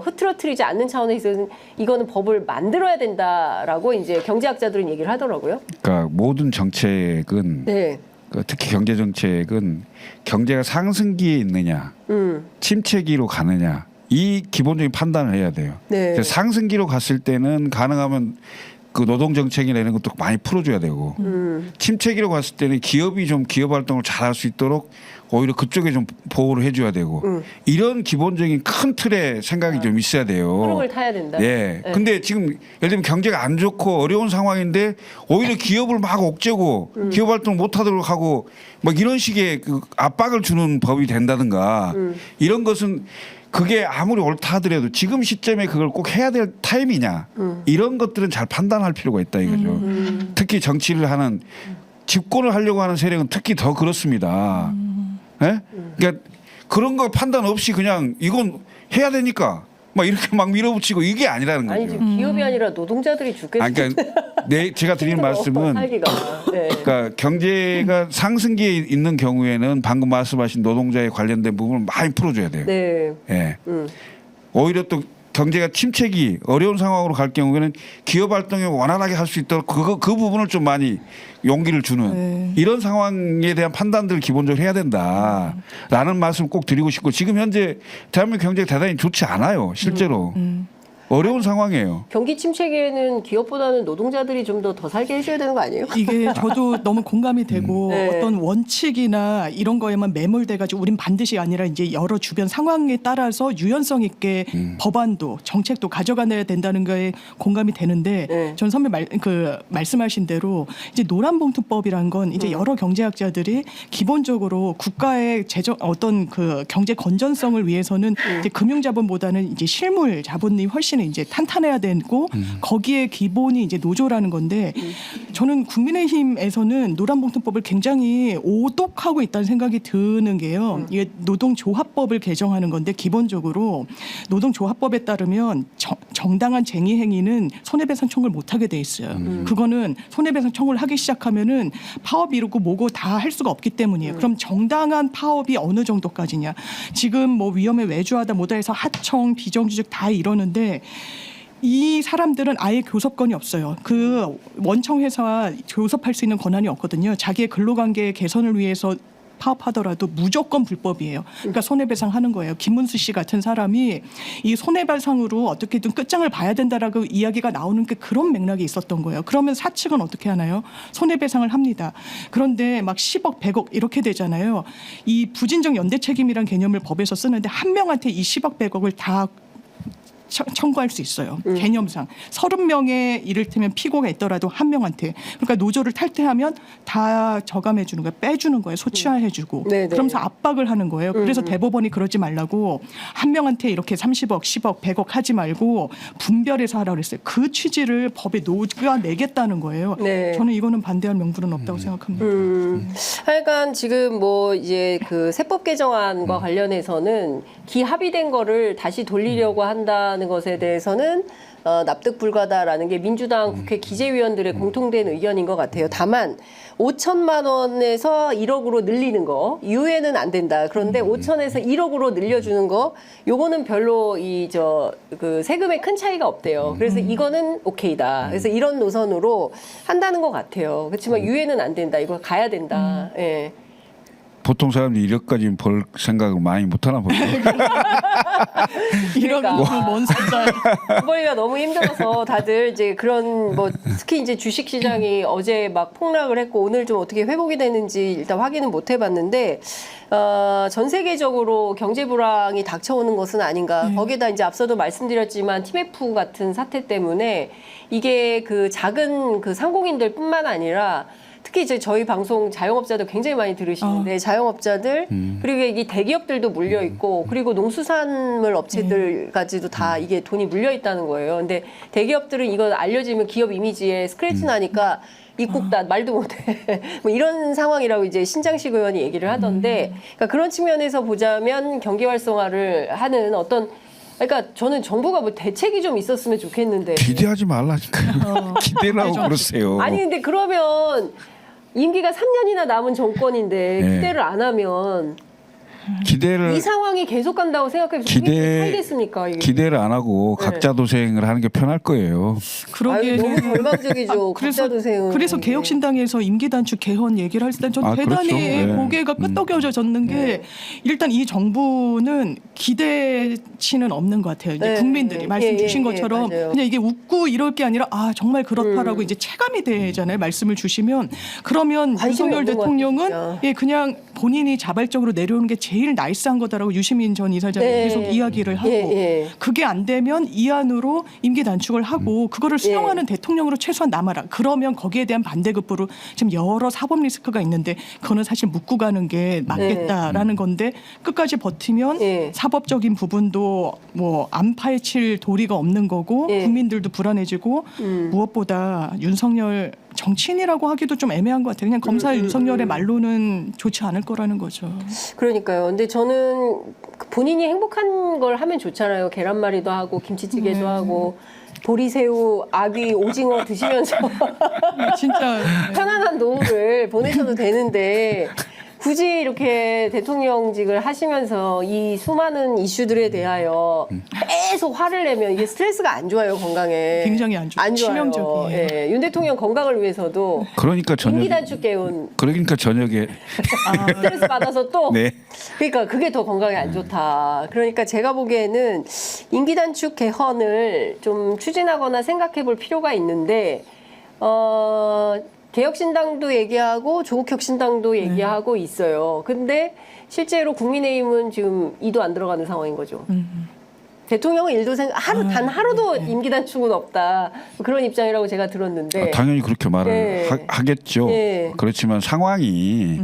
흐트러뜨리지 않는 차원에서는 이거는 법을 만들어야 된다라고 이제 경제학자들은 얘기를 하더라고요. 그러니까 모든 정책은 네. 특히 경제 정책은 경제가 상승기에 있느냐, 침체기로 가느냐 이 기본적인 판단을 해야 돼요. 네. 그래서 상승기로 갔을 때는 가능하면 그 노동 정책이나 이런 것도 많이 풀어줘야 되고 침체기로 갔을 때는 기업이 좀 기업 활동을 잘할 수 있도록 오히려 그쪽에 좀 보호를 해줘야 되고 이런 기본적인 큰 틀의 생각이 좀 있어야 돼요. 흐름을 타야 된다. 예. 네. 근데 지금 예를 들면 경제가 안 좋고 어려운 상황인데 오히려 기업을 막 옥죄고 기업 활동 못 하도록 하고 막 이런 식의 그 압박을 주는 법이 된다든가 이런 것은 그게 아무리 옳다 하더라도 지금 시점에 그걸 꼭 해야 될 타임이냐 이런 것들은 잘 판단할 필요가 있다 이거죠. 특히 정치를 하는 집권을 하려고 하는 세력은 특히 더 그렇습니다. 예? 그러니까 그런 거 판단 없이 그냥 이건 해야 되니까 막 이렇게 막 밀어붙이고 이게 아니라는 거죠. 아니 지금 기업이 아니라 노동자들이 죽겠어. 아, 그러니까 제가 드리는 말씀은 살기가. 네. 그러니까 경제가 상승기에 있는 경우에는 방금 말씀하신 노동자에 관련된 부분을 많이 풀어줘야 돼요. 네. 예. 오히려 또 경제가 침체기 어려운 상황으로 갈 경우에는 기업 활동이 원활하게 할 수 있도록 그 부분을 좀 많이 용기를 주는 네. 이런 상황에 대한 판단들을 기본적으로 해야 된다라는 말씀을 꼭 드리고 싶고 지금 현재 대한민국 경제가 대단히 좋지 않아요. 실제로. 어려운 상황이에요. 경기 침체기에는 기업보다는 노동자들이 좀 더 살게 해줘야 되는 거 아니에요? 이게 저도 너무 공감이 되고 네. 어떤 원칙이나 이런 거에만 매몰돼가지고 우린 반드시 아니라 이제 여러 주변 상황에 따라서 유연성 있게 법안도 정책도 가져가야 된다는 거에 공감이 되는데 네. 전 선배 말씀하신 대로 이제 노란봉투법이란 건 이제 여러 경제학자들이 기본적으로 국가의 어떤 그 경제 건전성을 위해서는 이제 금융자본보다는 이제 실물 자본이 훨씬 이제 탄탄해야 되고 거기에 기본이 이제 노조라는 건데 저는 국민의힘에서는 노란봉투법을 굉장히 오독하고 있다는 생각이 드는 게요. 이게 노동조합법을 개정하는 건데 기본적으로 노동조합법에 따르면 정당한 쟁의 행위는 손해배상 청구를 못하게 돼 있어요. 그거는 손해배상 청구를 하기 시작하면은 파업 이루고 뭐고 다 할 수가 없기 때문이에요. 그럼 정당한 파업이 어느 정도까지냐? 지금 뭐 위험에 외주하다 뭐다 해서 하청, 비정규직 다 이러는데 이 사람들은 아예 교섭권이 없어요. 그 원청 회사와 교섭할 수 있는 권한이 없거든요. 자기의 근로관계 개선을 위해서 파업하더라도 무조건 불법이에요. 그러니까 손해배상 하는 거예요. 김문수 씨 같은 사람이 이 손해배상으로 어떻게든 끝장을 봐야 된다라고 이야기가 나오는 게 그런 맥락이 있었던 거예요. 그러면 사측은 어떻게 하나요? 손해배상을 합니다. 그런데 막 10억, 100억 이렇게 되잖아요. 이 부진적 연대 책임이란 개념을 법에서 쓰는데 한 명한테 이 10억, 100억을 다 청구할 수 있어요. 개념상 30명의 이를테면 피고가 있더라도 한 명한테 그러니까 노조를 탈퇴하면 다 저감해 주는 거예요. 빼주는 거예요. 소치화해 주고 그러면서 압박을 하는 거예요. 그래서 대법원이 그러지 말라고 한 명한테 이렇게 30억, 10억, 100억 하지 말고 분별해서 하라고 그랬어요. 그 취지를 법에 녹아내겠다는 거예요. 네. 저는 이거는 반대할 명분은 없다고 생각합니다. 하여간 지금 뭐 이제 그 세법 개정안과 관련해서는 기합의된 거를 다시 돌리려고 한다는 것에 대해서는 납득 불가다라는 게 민주당 국회 기재위원들의 공통된 의견인 것 같아요. 다만 5천만 원에서 1억으로 늘리는 거 이후에는 안 된다. 그런데 5천에서 1억으로 늘려주는 거 요거는 별로 그 세금에 큰 차이가 없대요. 그래서 이거는 오케이다. 그래서 이런 노선으로 한다는 것 같아요. 그렇지만 이후에는 안 된다. 이거 가야 된다. 예. 보통 사람들이 1억까지 벌 생각을 많이 못하나 보죠. 이런 뭔 숫자야. 벌기가 너무 힘들어서 다들 이제 그런 뭐 특히 이제 주식 시장이 어제 막 폭락을 했고 오늘 좀 어떻게 회복이 되는지 일단 확인은 못 해봤는데 전 세계적으로 경제 불황이 닥쳐오는 것은 아닌가. 거기다 이제 앞서도 말씀드렸지만 TMF 같은 사태 때문에 이게 그 작은 그 상공인들뿐만 아니라 특히 이제 저희 방송 자영업자들 굉장히 많이 들으시는데 자영업자들 그리고 이 대기업들도 물려 있고 그리고 농수산물 업체들까지도 다 이게 돈이 물려 있다는 거예요. 근데 대기업들은 이거 알려지면 기업 이미지에 스크래치 나니까 입국다 말도 못해 뭐 이런 상황이라고 이제 신장식 의원이 얘기를 하던데 그러니까 그런 측면에서 보자면 경기 활성화를 하는 어떤 그러니까 저는 정부가 뭐 대책이 좀 있었으면 좋겠는데 기대하지 말라니까요. 기대를 하고 그러세요. 아니 근데 그러면 임기가 3년이나 남은 정권인데 네. 기대를 안 하면 기대를 이 상황이 계속 간다고 생각해서 살겠습니까? 이게. 기대를 안 하고 각자 도생을 하는 게 편할 거예요. 그러게 아유, 너무 절망적이죠. 각자 도생은. 그래서 개혁신당에서 임기 단축 개헌 얘기를 할 때 전 대단히 그렇죠. 네. 고개가 끄덕여졌는 게 일단 이 정부는 기대치는 없는 것 같아요. 이제 네. 국민들이 말씀 주신 것처럼 맞아요. 그냥 이게 웃고 이럴 게 아니라 아 정말 그렇다라고 이제 체감이 되잖아요. 말씀을 주시면 그러면 관심이 윤석열 없는 것 대통령은 같아요, 예 그냥 본인이 자발적으로 내려오는 게 제일 나이스한 거다라고 유시민 전 이사장이 네. 계속 이야기를 하고 그게 안 되면 이 안으로 임기 단축을 하고 그거를 수용하는 대통령으로 최소한 남아라. 그러면 거기에 대한 반대급부로 지금 여러 사법 리스크가 있는데 그거는 사실 묻고 가는 게 맞겠다라는 건데 끝까지 버티면 사법적인 부분도 뭐 안 파헤칠 도리가 없는 거고 국민들도 불안해지고 무엇보다 윤석열 정치인이라고 하기도 좀 애매한 것 같아요. 그냥 검사 윤석열의 말로는 좋지 않을 거라는 거죠. 그러니까요. 근데 저는 본인이 행복한 걸 하면 좋잖아요. 계란말이도 하고 김치찌개도 하고 보리새우, 아귀, 오징어 드시면서 진짜 편안한 노후를 보내셔도 되는데 굳이 이렇게 대통령직을 하시면서 이 수많은 이슈들에 대하여 계속 화를 내면 이게 스트레스가 안 좋아요, 건강에. 굉장히 안 좋죠. 안 좋아요. 치명적이에요. 예, 윤 대통령 건강을 위해서도 그러니까 저녁. 임기단축 개운 그러니까 저녁에 스트레스 받아서 또 네. 그러니까 그게 더 건강에 안 좋다. 그러니까 제가 보기에는 임기단축 개헌을 좀 추진하거나 생각해 볼 필요가 있는데 개혁신당도 얘기하고 조국혁신당도 얘기하고 있어요. 근데 실제로 국민의힘은 지금 2도 안 들어가는 상황인 거죠. 대통령은 단 하루도 임기단축은 없다. 그런 입장이라고 제가 들었는데. 당연히 그렇게 말을 네. 하겠죠. 네. 그렇지만 상황이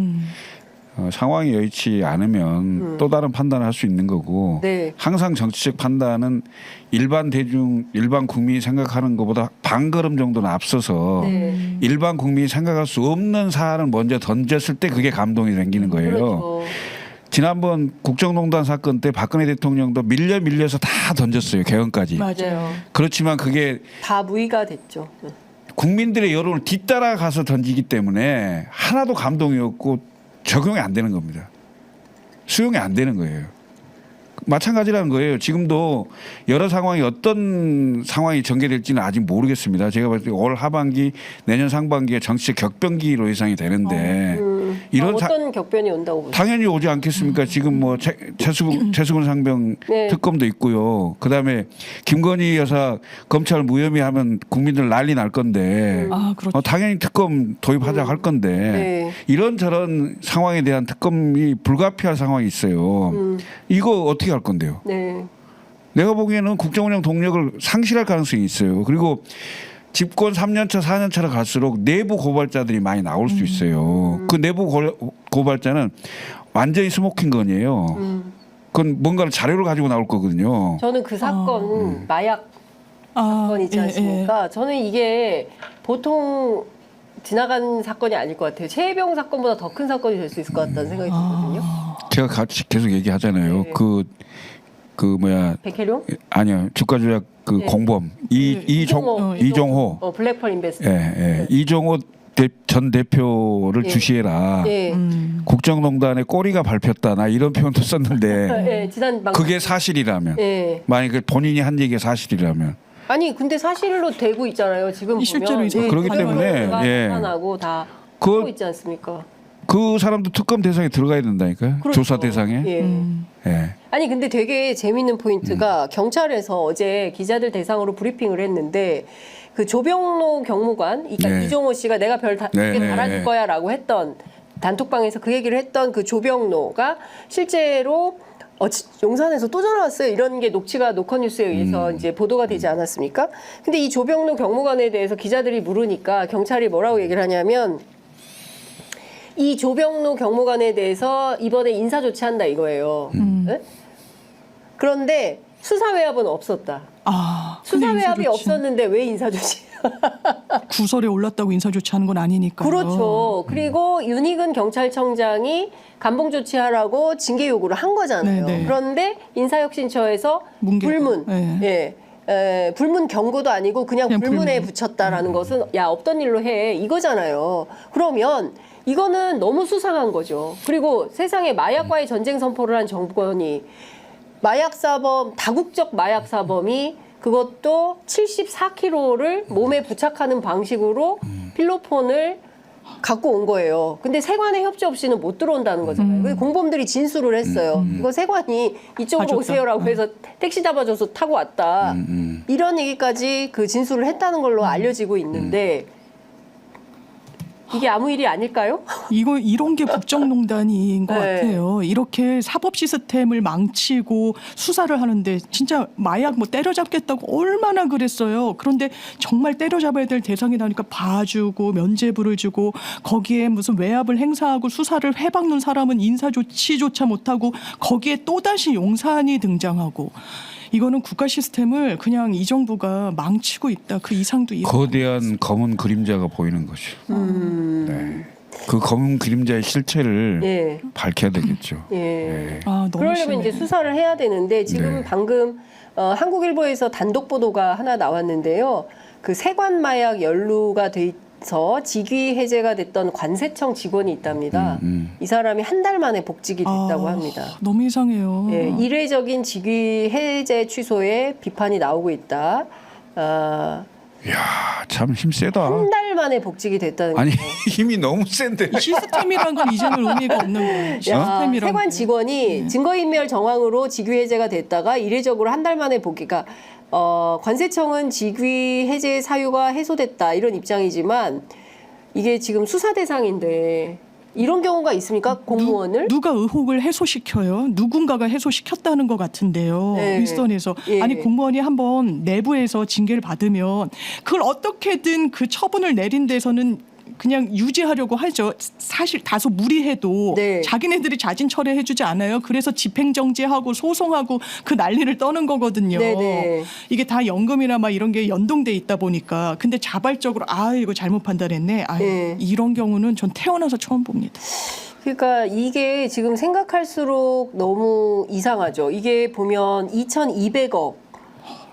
상황이 여의치 않으면 또 다른 판단을 할 수 있는 거고 네. 항상 정치적 판단은 일반 대중, 일반 국민이 생각하는 것보다 반걸음 정도는 앞서서 네. 일반 국민이 생각할 수 없는 사안을 먼저 던졌을 때 그게 감동이 생기는 거예요. 그렇죠. 지난번 국정농단 사건 때 박근혜 대통령도 밀려서 다 던졌어요. 개헌까지. 맞아요. 그렇지만 그게 다 무의가 됐죠. 국민들의 여론을 뒤따라가서 던지기 때문에 하나도 감동이 없고 적용이 안 되는 겁니다. 수용이 안 되는 거예요. 마찬가지라는 거예요. 지금도 여러 상황이 어떤 상황이 전개될지는 아직 모르겠습니다. 제가 봤을 때 올 하반기 내년 상반기에 정치적 격변기로 예상이 되는데 이런 어떤 격변이 온다고 보세요? 당연히 오지 않겠습니까? 지금 뭐 최수근 상병 네. 특검도 있고요. 그다음에 김건희 여사 검찰 무혐의하면 국민들 난리 날 건데 아, 그렇죠. 당연히 특검 도입하자 할 건데 네. 이런저런 상황에 대한 특검이 불가피할 상황이 있어요. 이거 어떻게 할 건데요? 네. 내가 보기에는 국정운영 동력을 상실할 가능성이 있어요. 그리고 집권 3년차, 4년차로 갈수록 내부 고발자들이 많이 나올 수 있어요. 그 내부 고발자는 완전히 스모킹건이에요. 그건 뭔가를 자료를 가지고 나올 거거든요. 저는 그 사건 마약 사건 있지 않습니까? 저는 이게 보통 지나간 사건이 아닐 것 같아요. 최혜병 사건보다 더 큰 사건이 될 수 있을 것 같다는 생각이 들거든요. 제가 같이 계속 얘기하잖아요. 네. 그 뭐야 백혜룡? 아니요 주가 조작 그 네. 공범 이종호 블랙펄 인베스트. 예. 이종호 전 대표를 예. 주시해라. 예. 국정농단의 꼬리가 밟혔다. 나 이런 표현도 썼는데 예, 지난 방 그게 사실이라면 예. 만약에 본인이 한 얘기가 사실이라면 아니 근데 사실로 되고 있잖아요. 지금 보면 실제로 이제 그러기 때문에, 예. 나고 다 그- 하고 있지 않습니까? 그 사람도 특검 대상에 들어가야 된다니까요. 그렇죠. 조사 대상에. 예. 예. 아니 근데 되게 재밌는 포인트가 경찰에서 어제 기자들 대상으로 브리핑을 했는데 그 조병로 경무관, 그러니까 네. 이종호 씨가 내가 별 네, 네, 달아줄 네. 거야라고 했던 단톡방에서 그 얘기를 했던 그 조병로가 실제로 용산에서 또 전화 왔어요. 이런 게 노컷뉴스에 의해서 이제 보도가 되지 않았습니까? 근데 이 조병로 경무관에 대해서 기자들이 물으니까 경찰이 뭐라고 얘기를 하냐면 이 조병로 경무관에 대해서 이번에 인사 조치한다 이거예요. 네? 그런데 수사 외압은 없었다. 수사 근데 외압이 인사조치- 없었는데 왜 인사 조치? 구설에 올랐다고 인사 조치하는 건 아니니까. 그렇죠. 그리고 윤희근 경찰청장이 감봉 조치하라고 징계 요구를 한 거잖아요. 네네. 그런데 인사혁신처에서 뭉개고. 불문, 네. 불문 경고도 아니고 그냥 그냥 불문에 불문. 붙였다라는 것은 야 없던 일로 해 이거잖아요. 그러면 이거는 너무 수상한 거죠. 그리고 세상에 마약과의 전쟁 선포를 한 정권이 마약 사범, 다국적 마약 사범이 그것도 74kg를 몸에 부착하는 방식으로 필로폰을 갖고 온 거예요. 근데 세관의 협조 없이는 못 들어온다는 거잖아요. 그래서 공범들이 진술을 했어요. 이거 세관이 이쪽으로 봐줬다. 오세요라고 해서 택시 잡아줘서 타고 왔다. 이런 얘기까지 그 진술을 했다는 걸로 알려지고 있는데 이게 아무 일이 아닐까요? 이런 게 국정농단인 것 네. 같아요. 이렇게 사법 시스템을 망치고 수사를 하는데 진짜 마약 뭐 때려잡겠다고 얼마나 그랬어요. 그런데 정말 때려잡아야 될 대상이 나니까 봐주고 면죄부를 주고 거기에 무슨 외압을 행사하고 수사를 해박는 사람은 인사조치조차 못하고 거기에 또다시 용산이 등장하고 이거는 국가 시스템을 그냥 이 정부가 망치고 있다. 그 이상도 거대한 검은 그림자가 보이는 거죠. 네. 그 검은 그림자의 실체를 예. 밝혀야 되겠죠. 예. 너무 그러려면 심해. 이제 수사를 해야 되는데 지금 네. 방금 한국일보에서 단독 보도가 하나 나왔는데요. 그 세관 마약 연루가 돼 직위 해제가 됐던 관세청 직원이 있답니다. 이 사람이 한 달 만에 복직이 됐다고 합니다. 너무 이상해요. 예, 이례적인 직위 해제 취소에 비판이 나오고 있다. 이야, 참 힘 세다. 한 달 만에 복직이 됐다는 아니 거예요. 힘이 너무 센데. 이 시스템이란 건 이제는 의미가 없는 거예요. 야, 시스템이란 세관 게. 직원이 증거인멸 정황으로 직위 해제가 됐다가 이례적으로 한 달 만에 복귀가 관세청은 직위 해제 사유가 해소됐다 이런 입장이지만 이게 지금 수사 대상인데 이런 경우가 있습니까? 공무원을? 누가 의혹을 해소시켜요? 누군가가 해소시켰다는 것 같은데요. 네. 윗선에서. 예. 아니 공무원이 한번 내부에서 징계를 받으면 그걸 어떻게든 그 처분을 내린 데서는 그냥 유지하려고 하죠. 사실 다소 무리해도 네. 자기네들이 자진 철회해주지 않아요. 그래서 집행정지하고 소송하고 그 난리를 떠는 거거든요. 네네. 이게 다 연금이나 막 이런 게 연동돼 있다 보니까 근데 자발적으로 이거 잘못 판단했네. 네. 이런 경우는 전 태어나서 처음 봅니다. 그러니까 이게 지금 생각할수록 너무 이상하죠. 이게 보면 2,200억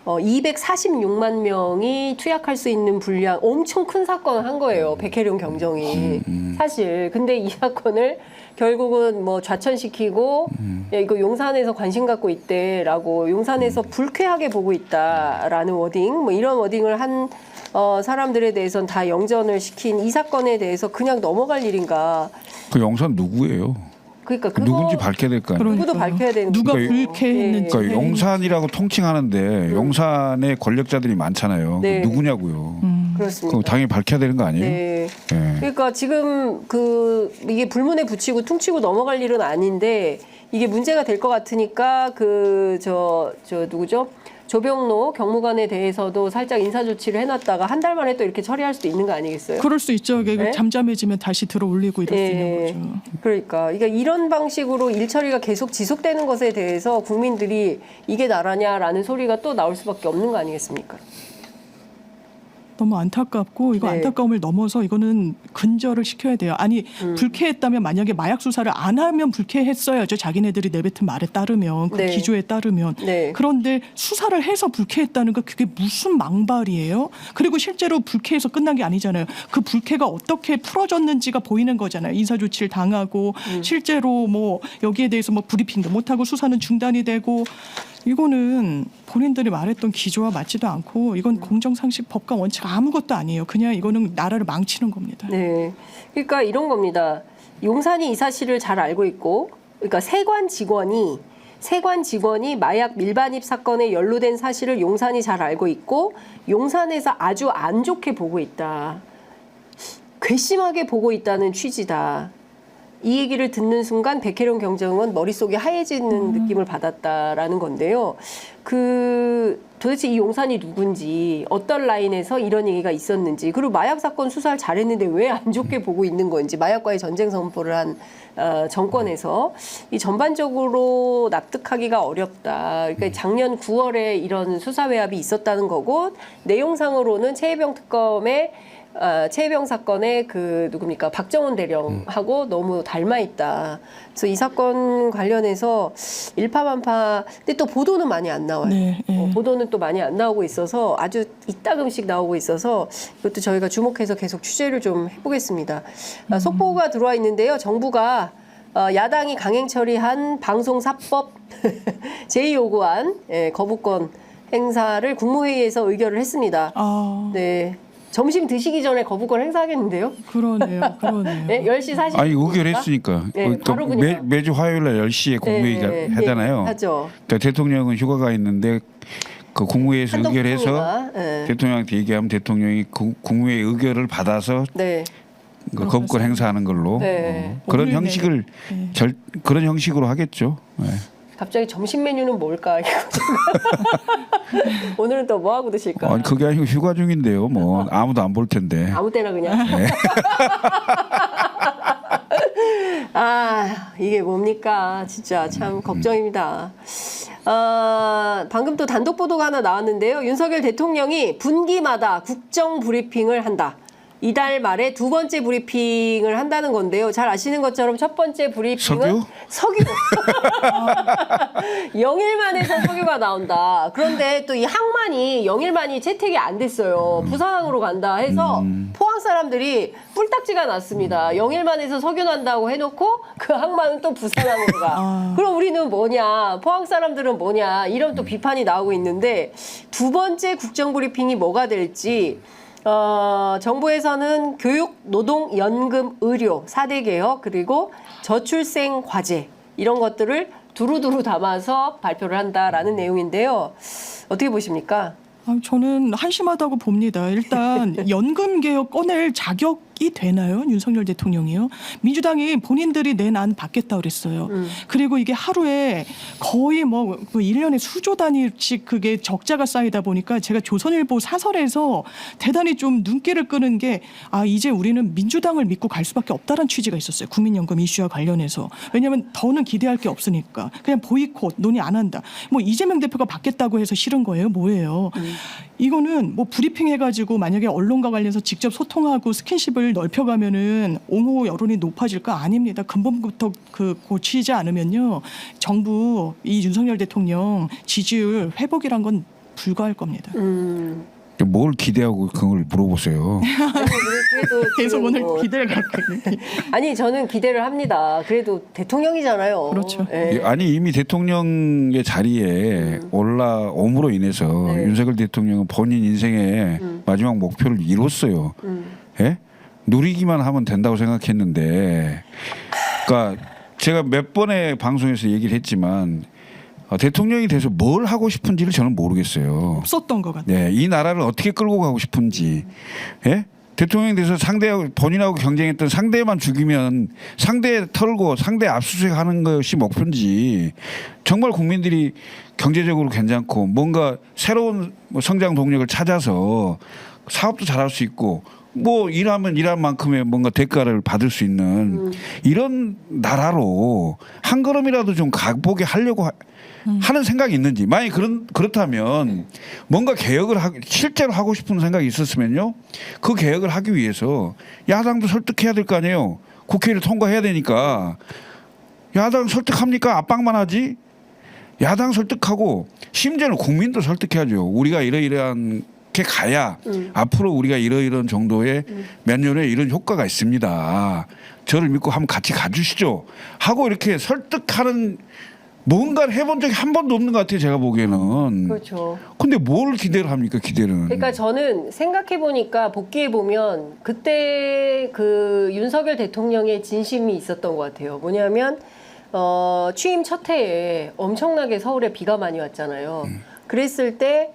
246만 명이 투약할 수 있는 분량 엄청 큰 사건을 한 거예요. 백혜룡 경정이 사실. 근데 이 사건을 결국은 뭐 좌천시키고 야, 이거 용산에서 관심 갖고 있대라고 용산에서 불쾌하게 보고 있다라는 워딩 뭐 이런 워딩을 한 사람들에 대해서는 다 영전을 시킨 이 사건에 대해서 그냥 넘어갈 일인가. 그 영상 누구예요? 그러니까 그거 누군지 밝혀야 될 거 아니에요. 누구도 밝혀야 되는 누가 거죠. 불쾌했는지. 그러니까 용산이라고 통칭하는데 용산에 권력자들이 많잖아요. 네. 누구냐고요. 그렇습니다. 그럼 당연히 밝혀야 되는 거 아니에요? 네. 예. 그러니까 지금 이게 불문에 붙이고 퉁치고 넘어갈 일은 아닌데 이게 문제가 될 것 같으니까 저 누구죠? 조병로 경무관에 대해서도 살짝 인사 조치를 해놨다가 한 달 만에 또 이렇게 처리할 수도 있는 거 아니겠어요? 그럴 수 있죠. 이게 네? 잠잠해지면 다시 들어 올리고 이럴 수 있는 예. 거죠. 그러니까 이런 방식으로 일 처리가 계속 지속되는 것에 대해서 국민들이 이게 나라냐라는 소리가 또 나올 수밖에 없는 거 아니겠습니까? 너무 안타깝고 이거 네. 안타까움을 넘어서 이거는 근절을 시켜야 돼요. 아니 불쾌했다면 만약에 마약 수사를 안 하면 불쾌했어야죠. 자기네들이 내뱉은 말에 따르면 그 네. 기조에 따르면. 네. 그런데 수사를 해서 불쾌했다는 거 그게 무슨 망발이에요? 그리고 실제로 불쾌해서 끝난 게 아니잖아요. 그 불쾌가 어떻게 풀어졌는지가 보이는 거잖아요. 인사 조치를 당하고 실제로 뭐 여기에 대해서 뭐 브리핑도 못 하고 수사는 중단이 되고 이거는 본인들이 말했던 기조와 맞지도 않고 이건 공정상식 법과 원칙 아무것도 아니에요. 그냥 이거는 나라를 망치는 겁니다. 네. 그러니까 이런 겁니다. 용산이 이 사실을 잘 알고 있고, 그러니까 세관 직원이 마약 밀반입 사건에 연루된 사실을 용산이 잘 알고 있고, 용산에서 아주 안 좋게 보고 있다. 괘씸하게 보고 있다는 취지다. 이 얘기를 듣는 순간 백혜룡 경정은 머릿속이 하얘지는 느낌을 받았다라는 건데요. 도대체 이 용산이 누군지 어떤 라인에서 이런 얘기가 있었는지 그리고 마약 사건 수사를 잘했는데 왜 안 좋게 보고 있는 건지 마약과의 전쟁 선포를 한 정권에서 이 전반적으로 납득하기가 어렵다. 그러니까 작년 9월에 이런 수사 외압이 있었다는 거고 내용상으로는 최혜병 특검의 최혜병 사건의 누굽니까 박정훈 대령하고 너무 닮아 있다. 그래서 이 사건 관련해서 일파만파. 근데 또 보도는 많이 안 나와요. 네, 네. 보도는 또 많이 안 나오고 있어서 아주 이따금씩 나오고 있어서 이것도 저희가 주목해서 계속 취재를 좀 해보겠습니다. 속보가 들어와 있는데요. 정부가 야당이 강행 처리한 방송사법 제2요구안 거부권 행사를 국무회의에서 의결을 했습니다. 네. 점심 드시기 전에 거부권 행사하겠는데요? 그러네요. 네, 10시 40분. 아니 의결했으니까. 네, 바로 그냥. 매주 화요일 날 10시에 국무회의가 하잖아요. 하죠. 그러니까 대통령은 휴가가 있는데 그 국무회의에서 한덕수 의결해서 총리가, 네. 대통령한테 얘기하면 대통령이 국무회의 의결을 받아서 네. 그 거부권 행사하는 걸로 네. 그런 오늘 형식을 그런 형식으로 하겠죠. 네. 갑자기 점심 메뉴는 뭘까? 오늘은 또 뭐 하고 드실까? 아니 그게 아니고 휴가 중인데요. 뭐 아무도 안 볼 텐데. 아무 때나 그냥. 이게 뭡니까? 진짜 참 걱정입니다. 방금 또 단독 보도가 하나 나왔는데요. 윤석열 대통령이 분기마다 국정 브리핑을 한다. 이달 말에 두 번째 브리핑을 한다는 건데요. 잘 아시는 것처럼 첫 번째 브리핑은 석유. 영일만에서 석유가 나온다. 그런데 또 이 항만이 영일만이 채택이 안 됐어요. 부산항으로 간다 해서 포항 사람들이 뿔딱지가 났습니다. 영일만에서 석유 난다고 해놓고 그 항만은 또 부산항으로 가. 그럼 우리는 뭐냐? 포항 사람들은 뭐냐? 이런 또 비판이 나오고 있는데 두 번째 국정 브리핑이 뭐가 될지 정부에서는 교육, 노동, 연금, 의료 4대 개혁 그리고 저출생 과제 이런 것들을 두루두루 담아서 발표를 한다라는 내용인데요. 어떻게 보십니까? 저는 한심하다고 봅니다. 일단 연금 개혁 꺼낼 자격이 되나요? 윤석열 대통령이요. 민주당이 본인들이 낸 안 받겠다 그랬어요. 그리고 이게 하루에 거의 뭐 1년에 수조 단위씩 그게 적자가 쌓이다 보니까 제가 조선일보 사설에서 대단히 좀 눈길을 끄는 게 이제 우리는 민주당을 믿고 갈 수밖에 없다는 취지가 있었어요. 국민연금 이슈와 관련해서. 왜냐하면 더는 기대할 게 없으니까. 그냥 보이콧 논의 안 한다. 뭐 이재명 대표가 받겠다고 해서 싫은 거예요? 뭐예요? 이거는 뭐 브리핑 해가지고 만약에 언론과 관련해서 직접 소통하고 스킨십을 넓혀가면은 옹호 여론이 높아질까? 아닙니다. 근본부터 고치지 않으면요. 정부 이 윤석열 대통령 지지율 회복이란 건 불가할 겁니다. 뭘 기대하고 그걸 물어보세요. 그래도 계속 오늘 뭐 기대를 갖고 있는. 아니 저는 기대를 합니다. 그래도 대통령이잖아요. 그렇죠. 예. 아니 이미 대통령의 자리에 올라옴으로 인해서 네. 윤석열 대통령은 본인 인생의 마지막 목표를 이뤘어요. 예? 누리기만 하면 된다고 생각했는데, 그러니까 제가 몇 번의 방송에서 얘기를 했지만 대통령이 돼서 뭘 하고 싶은지를 저는 모르겠어요. 없었던 것 같아요. 네, 이 나라를 어떻게 끌고 가고 싶은지. 예? 대통령이 돼서 본인하고 경쟁했던 상대만 죽이면 상대 털고 상대 압수수색하는 것이 목표인지, 정말 국민들이 경제적으로 괜찮고 뭔가 새로운 성장 동력을 찾아서 사업도 잘할 수 있고 뭐 일하면 일한 만큼의 뭔가 대가를 받을 수 있는 이런 나라로 한 걸음이라도 좀 가보게 하려고 하는 생각이 있는지, 만약 그렇다면 뭔가 개혁을 실제로 하고 싶은 생각이 있었으면요, 그 개혁을 하기 위해서 야당도 설득해야 될 거 아니에요. 국회를 통과해야 되니까. 야당 설득합니까? 압박만 하지? 야당 설득하고 심지어는 국민도 설득해야죠. 우리가 이러이러한 게 가야 앞으로 우리가 이러이러한 정도의 몇 년에 이런 효과가 있습니다. 저를 믿고 한번 같이 가주시죠 하고 이렇게 설득하는 뭔가를 해본 적이 한 번도 없는 것 같아요. 제가 보기에는. 그렇죠. 근데 뭘 기대를 합니까? 기대는. 그러니까 저는 생각해 보니까 복귀해 보면 그때 그 윤석열 대통령의 진심이 있었던 것 같아요. 뭐냐면 취임 첫 해에 엄청나게 서울에 비가 많이 왔잖아요. 그랬을 때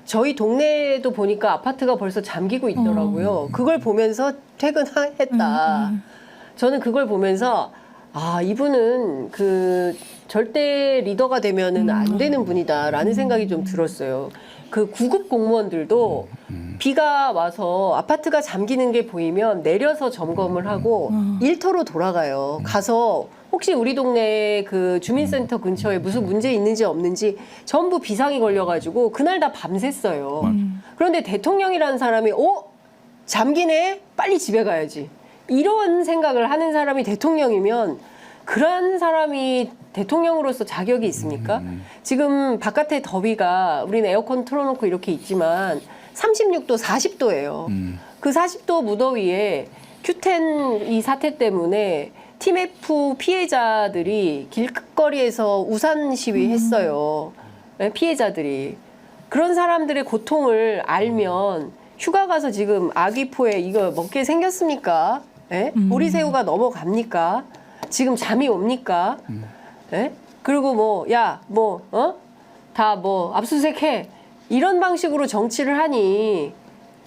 저희 동네에도 보니까 아파트가 벌써 잠기고 있더라고요. 그걸 보면서 퇴근했다. 저는 그걸 보면서 이분은 절대 리더가 되면은 안 되는 분이다라는 생각이 좀 들었어요. 그 구급 공무원들도 비가 와서 아파트가 잠기는 게 보이면 내려서 점검을 하고 일터로 돌아가요. 가서 혹시 우리 동네 그 주민센터 근처에 무슨 문제 있는지 없는지 전부 비상이 걸려가지고 그날 다 밤샜어요. 그런데 대통령이라는 사람이 잠기네? 빨리 집에 가야지. 이런 생각을 하는 사람이 대통령이면 그런 사람이 대통령으로서 자격이 있습니까? 지금 바깥에 더위가 우리는 에어컨 틀어놓고 이렇게 있지만 36도, 40도예요. 그 40도 무더위에 Q10 이 사태 때문에 팀F 피해자들이 길거리에서 우산 시위했어요. 피해자들이. 그런 사람들의 고통을 알면 휴가 가서 지금 아기포에 이거 먹게 생겼습니까? 보리새우가 넘어갑니까? 지금 잠이 옵니까? 그리고 다 압수수색해. 이런 방식으로 정치를 하니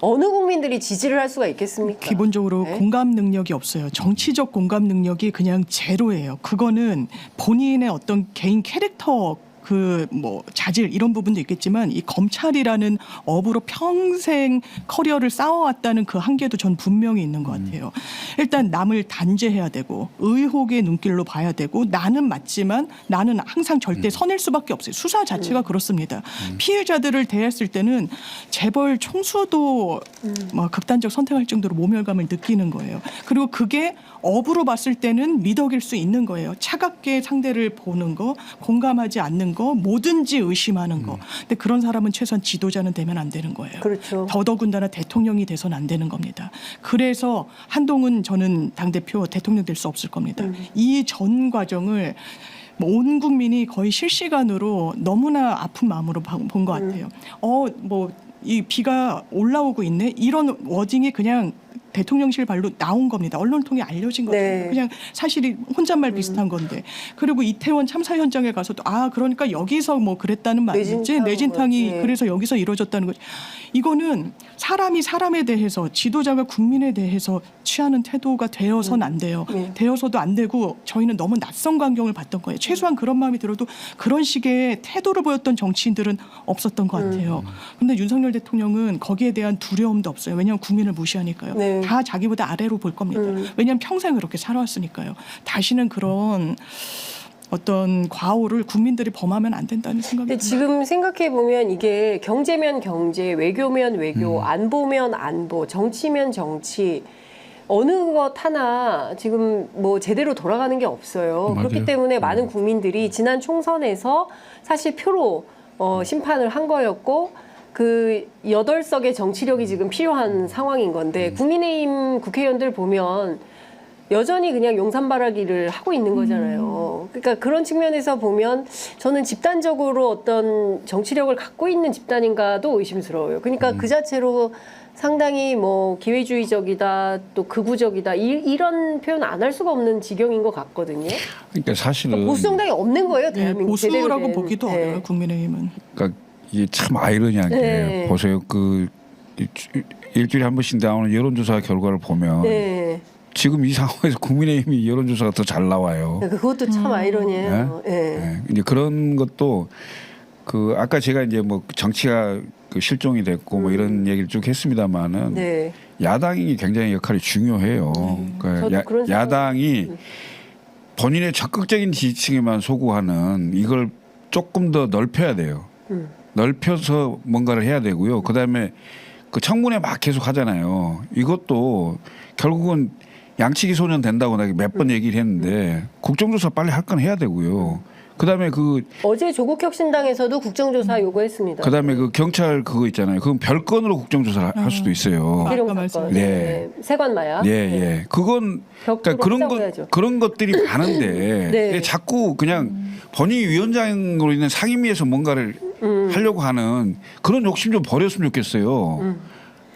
어느 국민들이 지지를 할 수가 있겠습니까? 기본적으로 공감 능력이 없어요. 정치적 공감 능력이 그냥 제로예요. 그거는 본인의 어떤 개인 캐릭터 그 뭐 자질 이런 부분도 있겠지만 이 검찰이라는 업으로 평생 커리어를 쌓아왔다는 그 한계도 전 분명히 있는 것 같아요. 일단 남을 단죄해야 되고 의혹의 눈길로 봐야 되고 나는 맞지만 나는 항상 절대 선일 수밖에 없어요. 수사 자체가 그렇습니다. 피해자들을 대했을 때는 재벌 총수도 막 극단적 선택할 정도로 모멸감을 느끼는 거예요. 그리고 그게 업으로 봤을 때는 미덕일 수 있는 거예요. 차갑게 상대를 보는 거, 공감하지 않는 거, 뭐든지 의심하는 거. 근데 그런 사람은 최소한 지도자는 되면 안 되는 거예요. 그렇죠. 더더군다나 대통령이 돼서는 안 되는 겁니다. 그래서 한동훈 저는 당대표 대통령 될 수 없을 겁니다. 이 전 과정을 온 국민이 거의 실시간으로 너무나 아픈 마음으로 본 것 같아요. 이 비가 올라오고 있네. 이런 워딩이 그냥 대통령실 발로 나온 겁니다. 언론을 통해 알려진 겁니다. 네. 그냥 사실이 혼잣말 비슷한 건데. 그리고 이태원 참사 현장에 가서도 그러니까 여기서 뭐 그랬다는 말이지. 내진탕이 네. 그래서 여기서 이루어졌다는 거지. 이거는 사람이 사람에 대해서 지도자가 국민에 대해서 취하는 태도가 되어서는 안 돼요. 네. 되어서도 안 되고 저희는 너무 낯선 광경을 봤던 거예요. 최소한 그런 마음이 들어도 그런 식의 태도를 보였던 정치인들은 없었던 것 같아요. 근데 윤석열 대통령은 거기에 대한 두려움도 없어요. 왜냐하면 국민을 무시하니까요. 네. 다 자기보다 아래로 볼 겁니다. 왜냐하면 평생 그렇게 살아왔으니까요. 다시는 그런 어떤 과오를 국민들이 범하면 안 된다는 생각이 근데 듭니다. 지금 생각해 보면 이게 경제면 경제, 외교면 외교, 안보면 안보, 정치면 정치. 어느 것 하나 지금 뭐 제대로 돌아가는 게 없어요. 맞아요. 그렇기 때문에 많은 국민들이 지난 총선에서 사실 표로 심판을 한 거였고 그 8석의 정치력이 지금 필요한 상황인 건데 국민의힘 국회의원들 보면 여전히 그냥 용산바라기를 하고 있는 거잖아요. 그러니까 그런 측면에서 보면 저는 집단적으로 어떤 정치력을 갖고 있는 집단인가도 의심스러워요. 그러니까 그 자체로 상당히 뭐 기회주의적이다 또 극우적이다 이런 표현 안 할 수가 없는 지경인 것 같거든요. 그러니까 사실은 보수 정당이 없는 거예요, 네, 대한민국 제대로 보수라고 된. 보기도 네. 어려워요. 국민의힘은. 그러니까 이게 참 아이러니한 게 네. 보세요. 그 일주일에 한 번씩 나오는 여론조사 결과를 보면 네. 지금 이 상황에서 국민의힘이 여론조사가 더 잘 나와요. 그것도 참 아이러니해요. 네. 네. 이제 그런 것도 그 아까 제가 이제 뭐 정치가 그 실종이 됐고 뭐 이런 얘기를 쭉 했습니다만은 네. 야당이 굉장히 역할이 중요해요. 저도 그러니까 그런 야당이 본인의 적극적인 지지층에만 소구하는 이걸 조금 더 넓혀야 돼요. 넓혀서 뭔가를 해야 되고요. 그다음에 그 청문회 막 계속 하잖아요. 이것도 결국은 양치기 소년 된다고 내가 몇 번 얘기를 했는데 국정조사 빨리 할 건 해야 되고요. 그다음에 어제 조국혁신당에서도 국정조사 요구했습니다. 그다음에 그 경찰 그거 있잖아요. 그건 별건으로 국정조사를 할 수도 있어요. 기룡 아까 사건, 네. 네. 세관마약, 예, 예. 그건 벽두로 그러니까 해야죠. 그런 것들이 많은데 네. 자꾸 그냥 본인이 위원장으로 있는 상임위에서 뭔가를 하려고 하는 그런 욕심 좀 버렸으면 좋겠어요.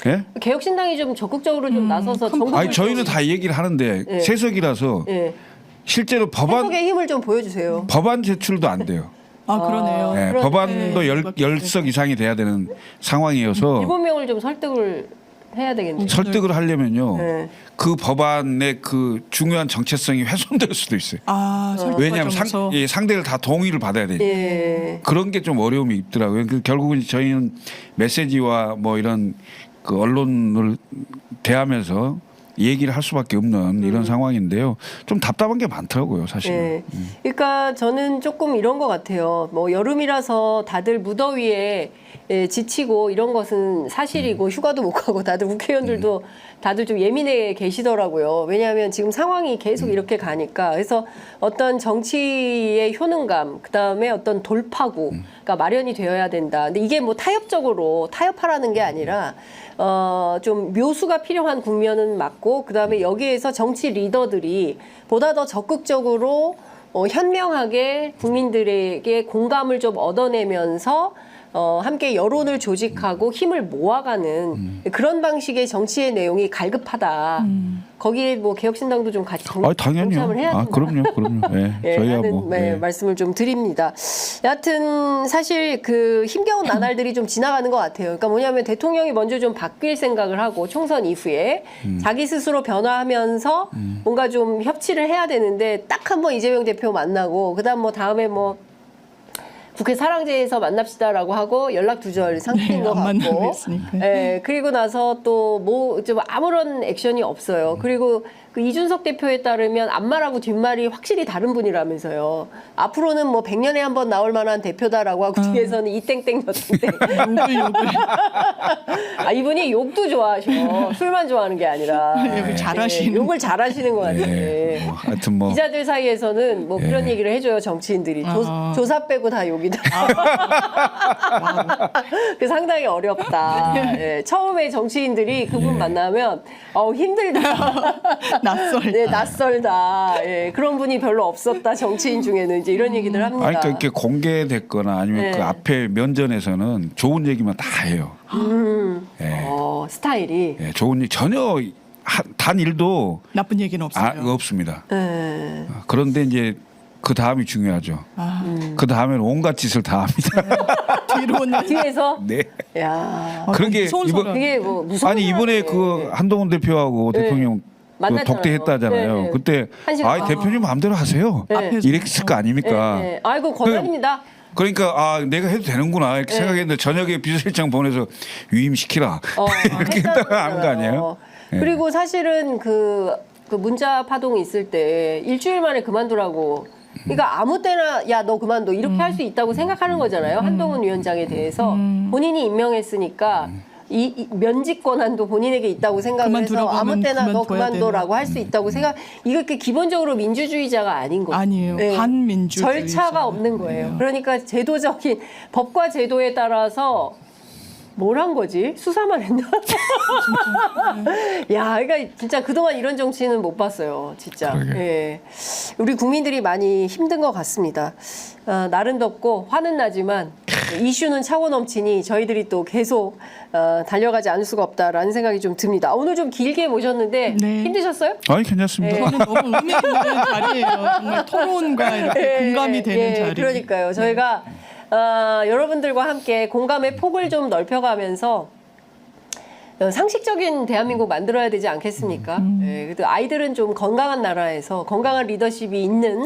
예? 개혁신당이 좀 적극적으로 좀 나서서 정부 아니 저희는 다 얘기를 하는데 네. 세석이라서 네. 실제로 해석의 힘을 좀 보여주세요. 법안 제출도 안 돼요. 그러네요. 예, 그러네. 법안도 열 석 이상이 돼야 되는 상황이어서 7명을 좀 설득을 해야 되겠네요. 설득을 하려면요. 네. 그 법안의 그 중요한 정체성이 훼손될 수도 있어요. 설득 왜냐하면 과정에서. 상대를 다 동의를 받아야 되니까. 예. 그런 게 좀 어려움이 있더라고요. 결국은 저희는 메시지와 뭐 이런 그 언론을 대하면서 얘기를 할 수밖에 없는 이런 상황인데요. 좀 답답한 게 많더라고요, 사실은. 네. 그러니까 저는 조금 이런 것 같아요. 뭐 여름이라서 다들 무더위에 지치고 이런 것은 사실이고 휴가도 못 가고 다들 국회의원들도 다들 좀 예민해 계시더라고요. 왜냐하면 지금 상황이 계속 이렇게 가니까 그래서 어떤 정치의 효능감 그다음에 어떤 돌파구가 마련이 되어야 된다. 근데 이게 뭐 타협적으로 타협하라는 게 아니라 좀 묘수가 필요한 국면은 맞고 그다음에 여기에서 정치 리더들이 보다 더 적극적으로 현명하게 국민들에게 공감을 좀 얻어내면서 함께 여론을 조직하고 힘을 모아가는 그런 방식의 정치의 내용이 갈급하다. 거기에 뭐 개혁신당도 좀 같이 당연히요. 동참을 해야 된다. 그럼요. 네, 예, 저희야 하는 뭐. 네, 네. 말씀을 좀 드립니다. 여하튼 사실 그 힘겨운 나날들이 좀 지나가는 것 같아요. 그러니까 뭐냐면 대통령이 먼저 좀 바뀔 생각을 하고 총선 이후에 자기 스스로 변화하면서 뭔가 좀 협치를 해야 되는데 딱 한 번 이재명 대표 만나고 그다음 뭐 다음에 뭐 국회 사랑제에서 만납시다라고 하고 연락 두절 상태인 것 안 만나고 같고, 있으니까. 예, 그리고 나서 또 뭐 좀 아무런 액션이 없어요. 그리고 그 이준석 대표에 따르면 앞말하고 뒷말이 확실히 다른 분이라면서요. 앞으로는 뭐 100년에 한 번 나올 만한 대표다라고 하고 뒤에서는 이땡땡 저땡땡. 욕을 아, 이분이 욕도 좋아하셔. 술만 좋아하는 게 아니라. 욕을 잘하시는. 욕을 잘하시는 것 같아요. 예. 뭐 하여튼 뭐 기자들 사이에서는 뭐 그런 얘기를 해줘요. 정치인들이 조사 빼고 다 욕이다. 그 상당히 어렵다. 예, 처음에 정치인들이 그분 만나면 힘들다. 낯설다. 네, 낯설다. 예, 그런 분이 별로 없었다. 정치인 중에는 이제 이런 얘기들 합니다. 아니 그러니까 이렇게 공개됐거나 아니면 네. 그 앞에 면전에서는 좋은 얘기만 다 해요. 예. 스타일이. 예, 좋은 얘기 전혀 단 일도 나쁜 얘기는 없어요. 없습니다. 예. 그런데 이제 그 다음이 중요하죠. 그 다음에는 온갖 짓을 다 합니다. 뒤로는 뒤에서. 네. 야. 그런 게 무서운 이번 사람. 그게 뭐 무서운 아니 이번에 사람이에요. 그 한동훈 대표하고 네. 대통령 그 만났잖아요. 독대했다잖아요. 네, 네. 그때 한 시간. 대표님 마음대로 하세요. 네. 이랬을 거 아닙니까? 예, 예. 아이고 권한입니다. 그러니까 내가 해도 되는구나 이렇게 네. 생각했는데 저녁에 비서실장 보내서 위임시키라 이렇게 했다가 한 거 아니에요? 예. 그리고 사실은 그 문자 파동이 있을 때 일주일 만에 그만두라고. 그러니까 아무 때나 야 너 그만둬 이렇게 할 수 있다고 생각하는 거잖아요. 한동훈 위원장에 대해서 본인이 임명했으니까 이 면직 권한도 본인에게 있다고 생각을 해서 그만두라고 아무 하면 때나 너 그만둬야 그만둬라고 할 수 있다고 생각. 이거 기본적으로 민주주의자가 아닌 거죠. 아니에요. 반민주주의. 절차가 없는 거예요. 그러니까 제도적인 법과 제도에 따라서 뭘 한 거지? 수사만 했나? 야, 그러니까 진짜 그동안 이런 정치는 못 봤어요. 진짜. 그러게요. 예. 우리 국민들이 많이 힘든 것 같습니다. 날은 덥고 화는 나지만 이슈는 차고 넘치니 저희들이 또 계속 달려가지 않을 수가 없다라는 생각이 좀 듭니다. 오늘 좀 길게 모셨는데 네. 힘드셨어요? 아니 괜찮습니다. 저는 너무 의미 있는 자리예요. 정말 토론과 이렇게 공감이 되는 자리. 그러니까요. 저희가 여러분들과 함께 공감의 폭을 좀 넓혀가면서 상식적인 대한민국 만들어야 되지 않겠습니까? 예, 그래도 아이들은 좀 건강한 나라에서 건강한 리더십이 있는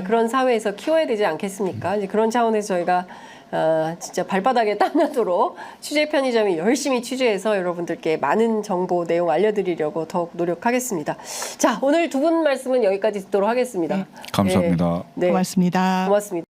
그런 사회에서 키워야 되지 않겠습니까? 이제 그런 차원에서 저희가 진짜 발바닥에 땀나도록 취재 편의점이 열심히 취재해서 여러분들께 많은 정보 내용 알려드리려고 더욱 노력하겠습니다. 자, 오늘 두 분 말씀은 여기까지 듣도록 하겠습니다. 감사합니다. 네, 고맙습니다. 고맙습니다.